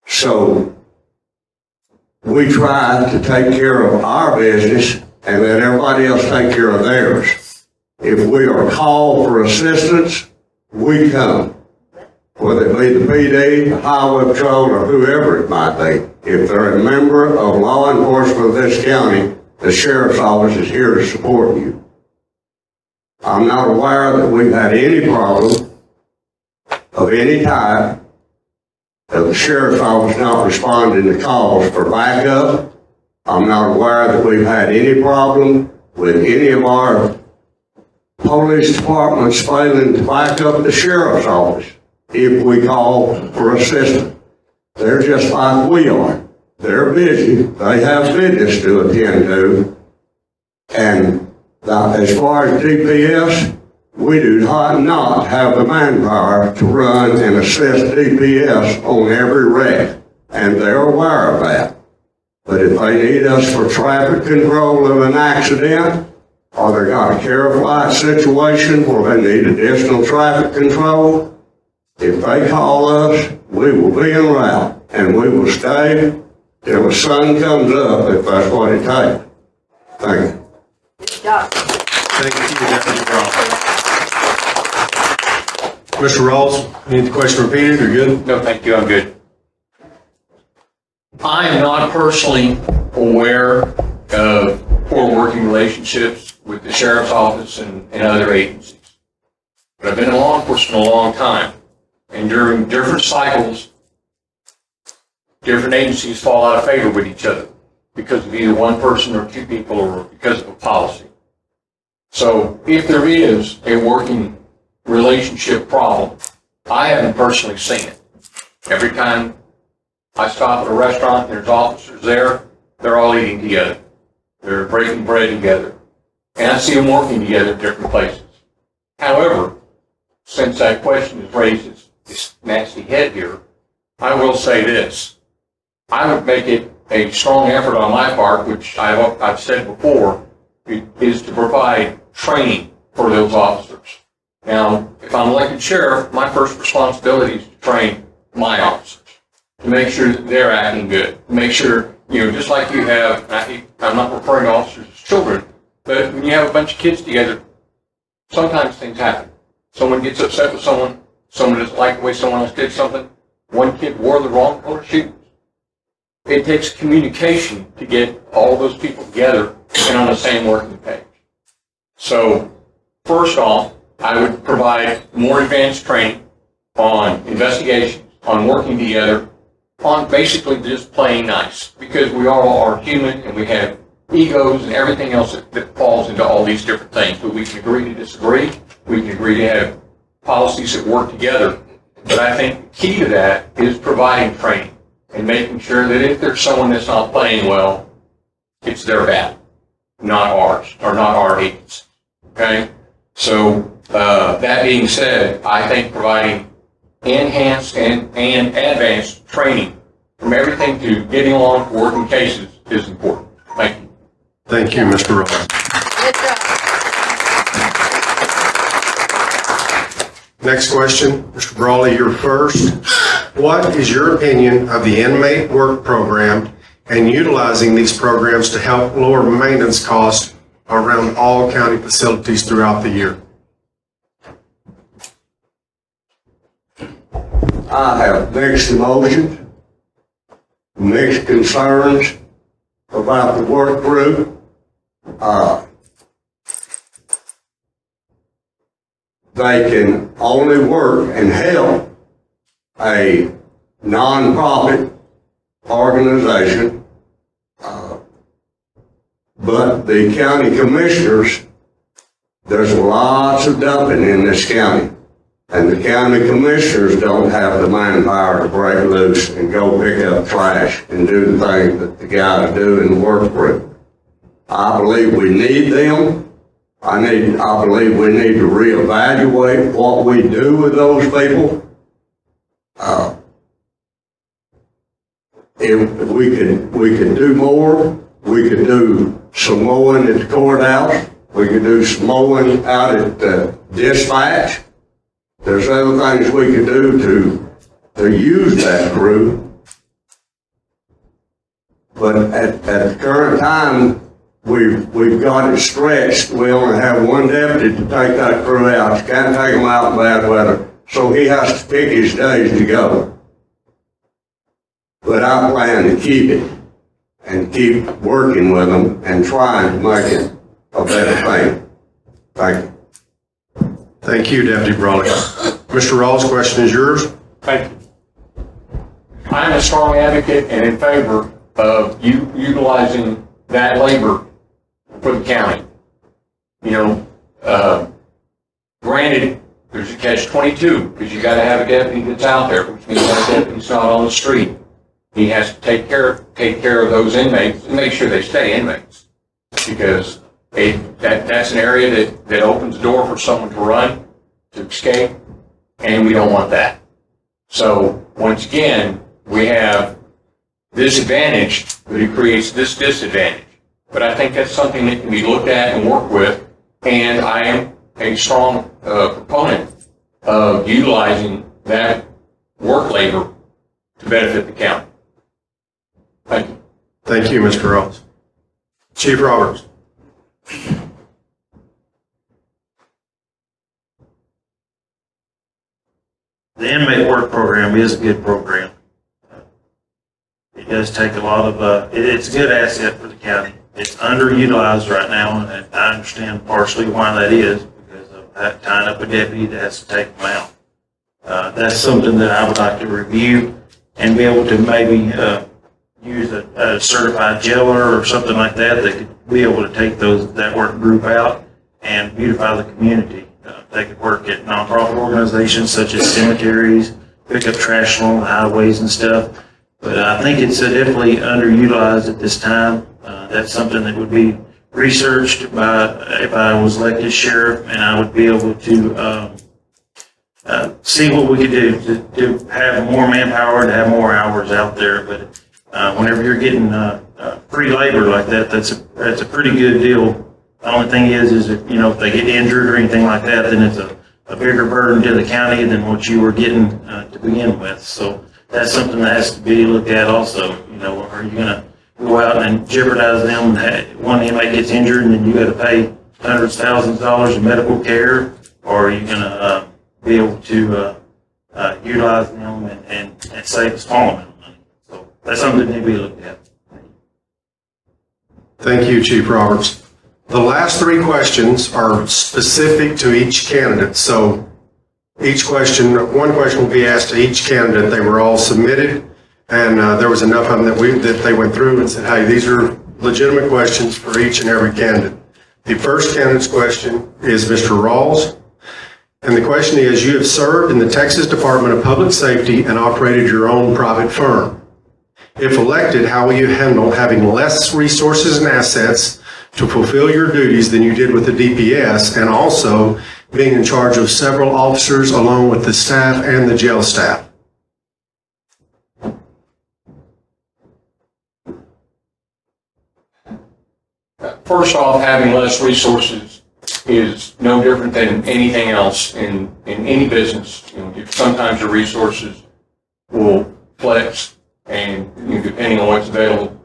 so we try to take care of our business and let everybody else take care of theirs. If we are called for assistance, we come. Whether it be the PD, the highway patrol, or whoever it might be. If they're a member of law enforcement of this county, the sheriff's office is here to support you. I'm not aware that we've had any problem of any type of the sheriff's office not responding to calls for backup. I'm not aware that we've had any problem with any of our police departments failing to back up the sheriff's office if we call for assistance. They're just like we are. They're busy. They have business to attend to. And as far as DPS, we do not have the manpower to run and assist DPS on every wreck. And they're aware of that. But if they need us for traffic control of an accident, or they got a care of light situation where they need additional traffic control, if they call us, we will be en route, and we will stay till the sun comes up if that's what it takes. Thank you. Thank you, Deputy Brawley. Mr. Rawls, need the question repeated, or good? No, thank you, I'm good. I am not personally aware of poor working relationships with the sheriff's office and other agencies. But I've been in law enforcement a long time, and during different cycles, different agencies fall out of favor with each other because of either one person or two people or because of a policy. So if there is a working relationship problem, I haven't personally seen it. Every time I stop at a restaurant and there's officers there, they're all eating together. They're breaking bread together. And I see them working together at different places. However, since that question has raised its nasty head here, I will say this. I would make it a strong effort on my part, which I've said before, is to provide training for those officers. Now, if I'm elected sheriff, my first responsibility is to train my officers, to make sure that they're acting good, to make sure, just like you have, I'm not referring to officers as children, but when you have a bunch of kids together, sometimes things happen. Someone gets upset with someone doesn't like the way someone else did something, one kid wore the wrong color shoes. It takes communication to get all those people together and on the same working page. So, first off, I would provide more advanced training on investigations, on working together, on basically just playing nice, because we all are human and we have egos and everything else that falls into all these different things. But we can agree to disagree. We can agree to have policies that work together. But I think the key to that is providing training and making sure that if there's someone that's not playing well, it's their bad, not ours, or not our agents. Okay? So, that being said, I think providing enhanced and advanced training from everything to getting along to working cases is important. Thank you. Thank you, Mr. Rollins. Next question, Mr. Brawley, you're first. What is your opinion of the inmate work program and utilizing these programs to help lower maintenance costs around all county facilities throughout the year? I have mixed emotions, mixed concerns about the work group. They can only work and help a nonprofit organization, but the county commissioners, there's lots of dumping in this county. And the county commissioners don't have the manpower to break loose and go pick up trash and do the things that they gotta do and work for it. I believe we need them. I believe we need to reevaluate what we do with those people. If we could do more, we could do some mowing at the courthouse. We could do some mowing out at the dispatch. There's other things we could do to use that crew. But at the current time, we've got it stretched. We only have one deputy to take that crew out. You can't take them out in bad weather, so he has to pick his days to go. But I plan to keep it and keep working with them and trying to make it a better thing. Thank you. Thank you, Deputy Brawley. Mr. Rawls, question is yours. Thank you. I'm a strong advocate and in favor of you utilizing that labor for the county. You know, granted, there's a catch-22 because you got to have a deputy that's out there, which means that deputy's not on the street. He has to take care of those inmates and make sure they stay inmates, because that's an area that opens the door for someone to run, to escape, and we don't want that. So once again, we have this advantage, but it creates this disadvantage. But I think that's something that can be looked at and worked with, and I am a strong proponent of utilizing that work labor to benefit the county. Thank you. Thank you, Mr. Rawls. Chief Roberts. The inmate work program is a good program. It does take a lot of, it's a good asset for the county. It's underutilized right now, and I understand partially why that is, because of tying up a deputy that has to take them out. That's something that I would like to review and be able to maybe use a certified jailer or something like that that could be able to take that work group out and beautify the community. They could work at nonprofit organizations such as cemeteries, pick up trash along the highways and stuff. But I think it's definitely underutilized at this time. That's something that would be researched if I was elected sheriff, and I would be able to see what we could do to have more manpower, to have more hours out there. But whenever you're getting free labor like that, that's a pretty good deal. The only thing is if they get injured or anything like that, then it's a bigger burden to the county than what you were getting to begin with. So that's something that has to be looked at also. Are you going to go out and jeopardize them? One inmate gets injured and then you got to pay hundreds of thousands of dollars in medical care, or are you going to be able to utilize them and save a small amount of money? So that's something that needs to be looked at. Thank you, Chief Roberts. The last three questions are specific to each candidate. So one question will be asked to each candidate. They were all submitted, and there was enough of them that they went through and said, hey, these are legitimate questions for each and every candidate. The first candidate's question is Mr. Ralls. And the question is, you have served in the Texas Department of Public Safety and operated your own private firm. If elected, how will you handle having less resources and assets to fulfill your duties than you did with the DPS, and also being in charge of several officers along with the staff and the jail staff? First off, having less resources is no different than anything else in any business. Sometimes your resources will flex, and depending on what's available.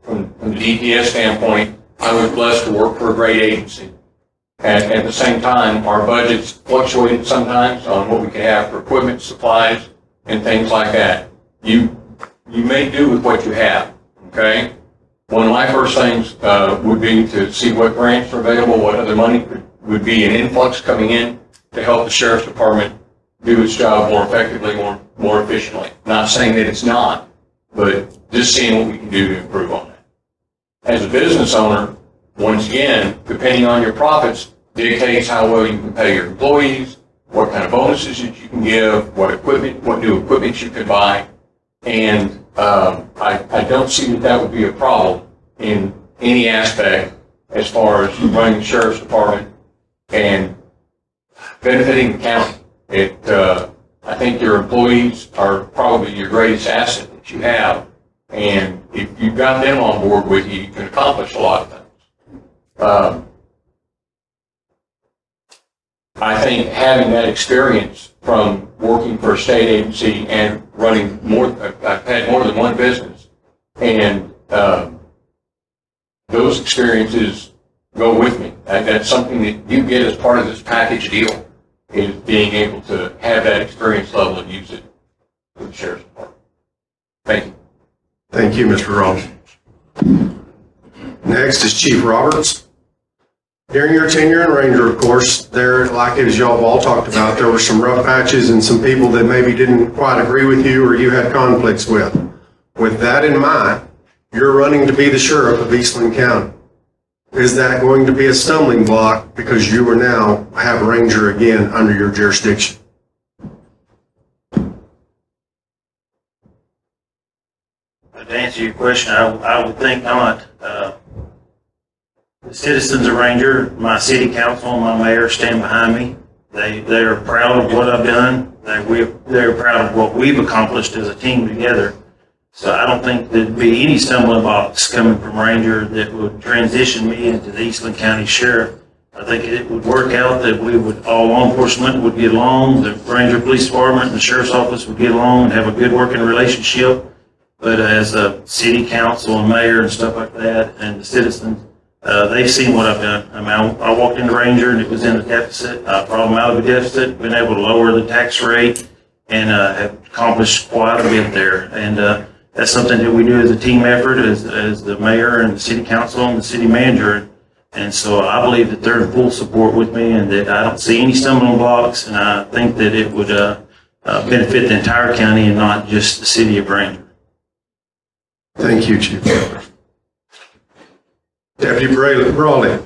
From the DPS standpoint, I was blessed to work for a great agency. At the same time, our budgets fluctuated sometimes on what we could have for equipment, supplies, and things like that. You may do with what you have, okay? One of my first things would be to see what grants are available, what other money would be an influx coming in to help the Sheriff's Department do its job more effectively, more efficiently. Not saying that it's not, but just seeing what we can do to improve on that. As a business owner, once again, depending on your profits, dictates how well you can pay your employees, what kind of bonuses that you can give, what new equipment you can buy. And I don't see that would be a problem in any aspect as far as running the sheriff's department and benefiting the county. I think your employees are probably your greatest asset that you have. And if you've got them on board with you, you can accomplish a lot of things. I think having that experience from working for a state agency and running I've had more than one business, and those experiences go with me. That's something that you get as part of this package deal, is being able to have that experience level and use it for the sheriff's department. Thank you. Thank you, Mr. Ralls. Next is Chief Roberts. During your tenure in Ranger, of course, there, like as y'all have all talked about, there were some rough patches and some people that maybe didn't quite agree with you or you had conflicts with. With that in mind, you're running to be the sheriff of Eastland County. Is that going to be a stumbling block because you are now have Ranger again under your jurisdiction? To answer your question, I would think not. The citizens of Ranger, my city council, and my mayor stand behind me. They are proud of what I've done. They're proud of what we've accomplished as a team together. So I don't think there'd be any stumbling blocks coming from Ranger that would transition me into the Eastland County Sheriff. I think it would work out that all law enforcement would get along, the Ranger Police Department and the Sheriff's Office would get along and have a good working relationship. But as a city council and mayor and stuff like that, and the citizens, they've seen what I've done. I mean, I walked into Ranger and it was in a deficit. I brought them out of a deficit, been able to lower the tax rate, and have accomplished quite a bit there. And that's something that we do as a team effort, as the mayor and the city council and the city manager. And so I believe that they're in full support with me, and that I don't see any stumbling blocks. And I think that it would benefit the entire county and not just the city of Ranger. Thank you, Chief. Deputy Brawley,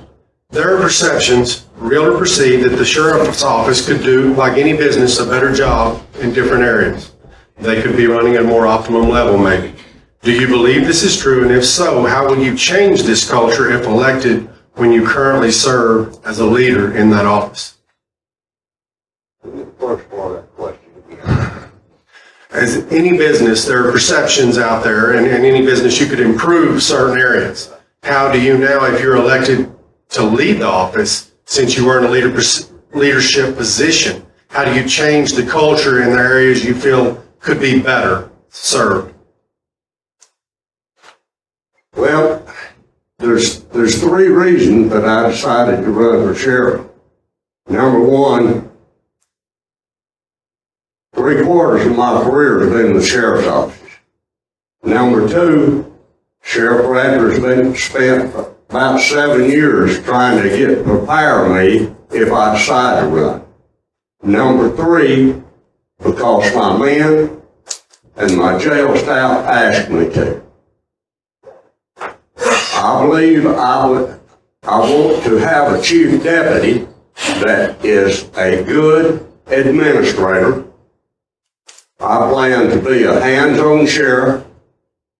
there are perceptions, real or perceived, that the sheriff's office could do, like any business, a better job in different areas. They could be running at a more optimum level, maybe. Do you believe this is true? And if so, how will you change this culture if elected when you currently serve as a leader in that office? First part of that question again. As any business, there are perceptions out there, and in any business you could improve certain areas. How do you now, if you're elected to lead the office, since you are in a leadership position, how do you change the culture in the areas you feel could be better served? Well, there's three reasons that I decided to run for sheriff. Number one, 3/4 of my career has been in the sheriff's office. Number two, Sheriff Radler's been spent about 7 years trying to prepare me if I decide to run. Number three, because my men and my jail staff asked me to. I believe I want to have a chief deputy that is a good administrator. I plan to be a hands-on sheriff.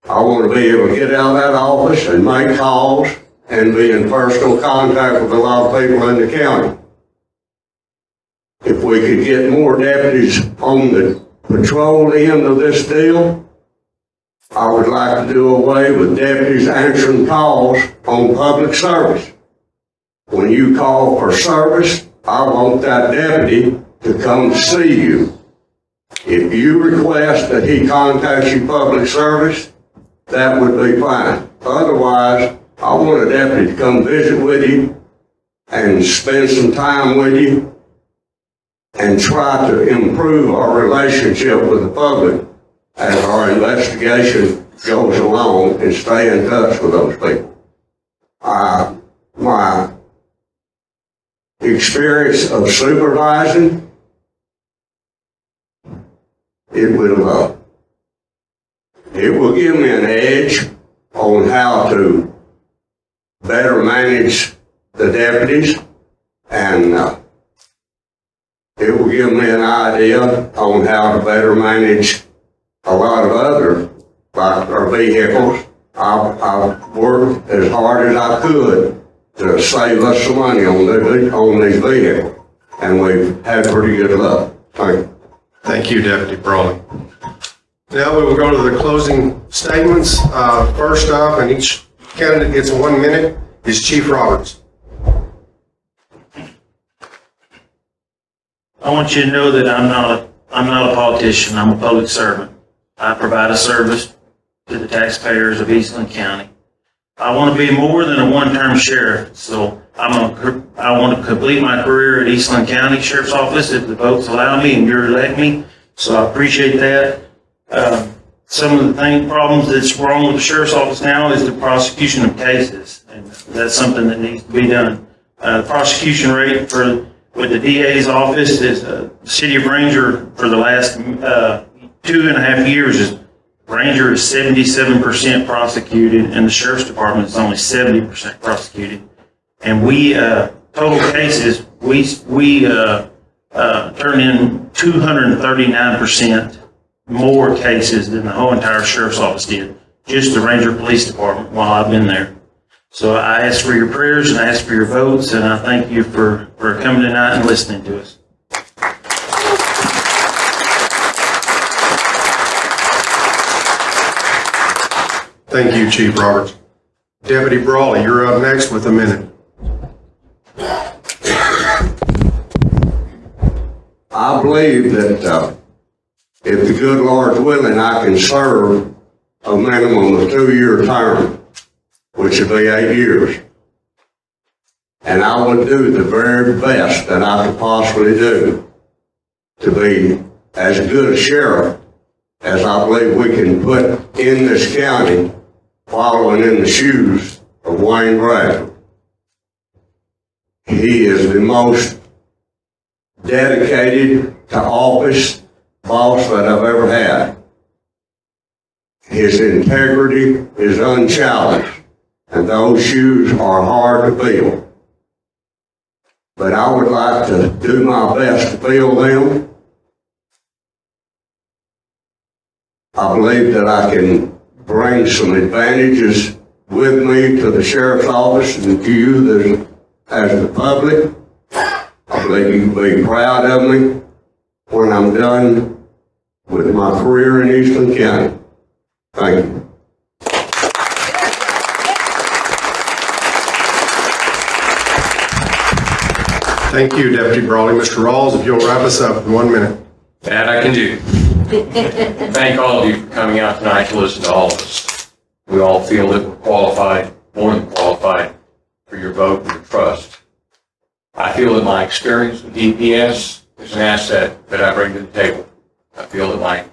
I want to be able to get out of that office and make calls and be in personal contact with a lot of people in the county. If we could get more deputies on the patrol end of this deal, I would like to do away with deputies answering calls on public service. When you call for service, I want that deputy to come see you. If you request that he contacts you public service, that would be fine. Otherwise, I want a deputy to come visit with you and spend some time with you and try to improve our relationship with the public as our investigation goes along and stay in touch with those people. My experience of supervising it will give me an edge on how to better manage the deputies, and it will give me an idea on how to better manage a lot of other, like our vehicles. I've worked as hard as I could to save us some money on these vehicles, and we've had pretty good luck. Thank you. Thank you, Deputy Brawley. Now we will go to the closing statements. First up, and each candidate gets 1 minute, is Chief Roberts. I want you to know that I'm not a politician. I'm a public servant. I provide a service to the taxpayers of Eastland County. I want to be more than a one-term sheriff, so I want to complete my career at Eastland County Sheriff's Office if the votes allow me and you elect me. So I appreciate that. Some of the problems that's wrong with the Sheriff's Office now is the prosecution of cases, and that's something that needs to be done. The prosecution rate with the DA's office is the City of Ranger for the last 2.5 years Ranger is 77% prosecuted, and the Sheriff's Department is only 70% prosecuted. And we, total cases, we turn in 239% more cases than the whole entire Sheriff's Office did, just the Ranger Police Department while I've been there. So I ask for your prayers and I ask for your votes, and I thank you for coming tonight and listening to us. Thank you, Chief Roberts. Deputy Brawley, you're up next with a minute. I believe that if the good Lord's willing, I can serve a minimum of 2-year term, which would be 8 years. And I would do the very best that I could possibly do to be as good a sheriff as I believe we can put in this county, following in the shoes of Wayne Bradford. He is the most dedicated to office boss that I've ever had. His integrity is unchallenged, and those shoes are hard to fill. But I would like to do my best to fill them. I believe that I can bring some advantages with me to the sheriff's office and to you as the public. I believe you can be proud of me when I'm done with my career in Eastland County. Thank you. Thank you, Deputy Brawley. Mr. Ralls, if you'll wrap us up in 1 minute. That I can do. Thank all of you for coming out tonight to listen to all of us. We all feel that we're qualified, more than qualified, for your vote and your trust. I feel that my experience with DPS is an asset that I bring to the table. I feel that my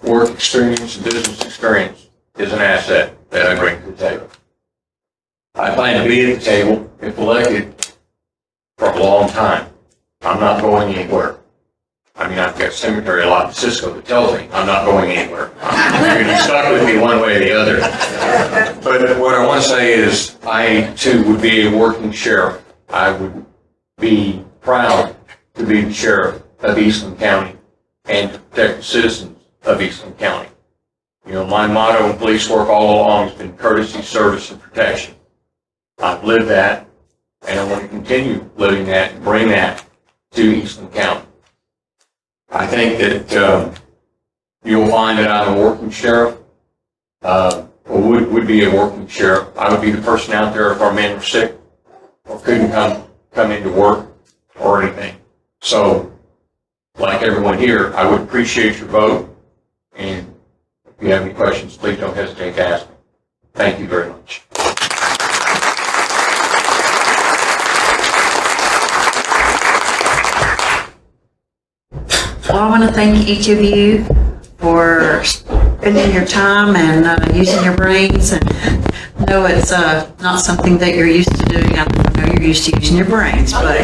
work experience and business experience is an asset that I bring to the table. I plan to be at the table, if elected, for a long time. I'm not going anywhere. I mean, I've got cemetery a lot in Cisco that tells me I'm not going anywhere. You're going to be stuck with me one way or the other. But what I want to say is I, too, would be a working sheriff. I would be proud to be the sheriff of Eastland County and to protect the citizens of Eastland County. You know, my motto in police work all along has been courtesy, service, and protection. I've lived that, and I want to continue living that and bring that to Eastland County. I think that you'll find that I'm a working sheriff, or would be a working sheriff. I would be the person out there if our men were sick or couldn't come into work or anything. So, like everyone here, I would appreciate your vote, and if you have any questions, please don't hesitate to ask me. Thank you very much. Well, I want to thank each of you for spending your time and using your brains. And I know it's not something that you're used to doing. I know you're used to using your brains, but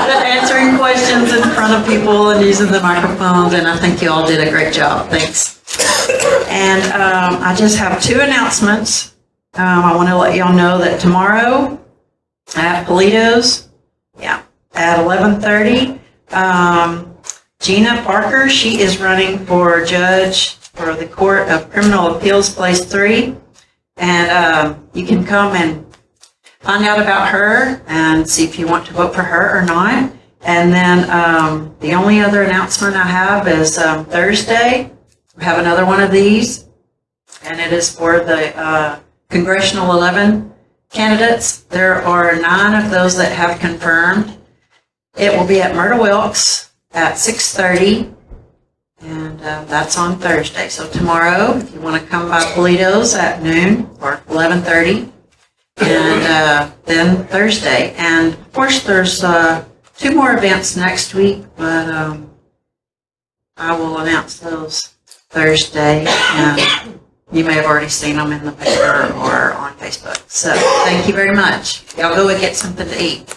at answering questions in front of people and using the microphones, and I think you all did a great job. Thanks. And I just have two announcements. I want to let y'all know that tomorrow at Polito's, at 11:30, Gina Parker, she is running for judge for the Court of Criminal Appeals, Place 3. And you can come and find out about her and see if you want to vote for her or not. And then the only other announcement I have is Thursday, we have another one of these, and it is for the Congressional 11 candidates. There are 9 of those that have confirmed. It will be at Myrtle Wilkes at 6:30, and that's on Thursday. So tomorrow, if you want to come by Polito's at noon or 11:30, and then Thursday. And of course, there's 2 more events next week, but I will announce those Thursday. And you may have already seen them in the paper or on Facebook. So thank you very much. Y'all go and get something to eat.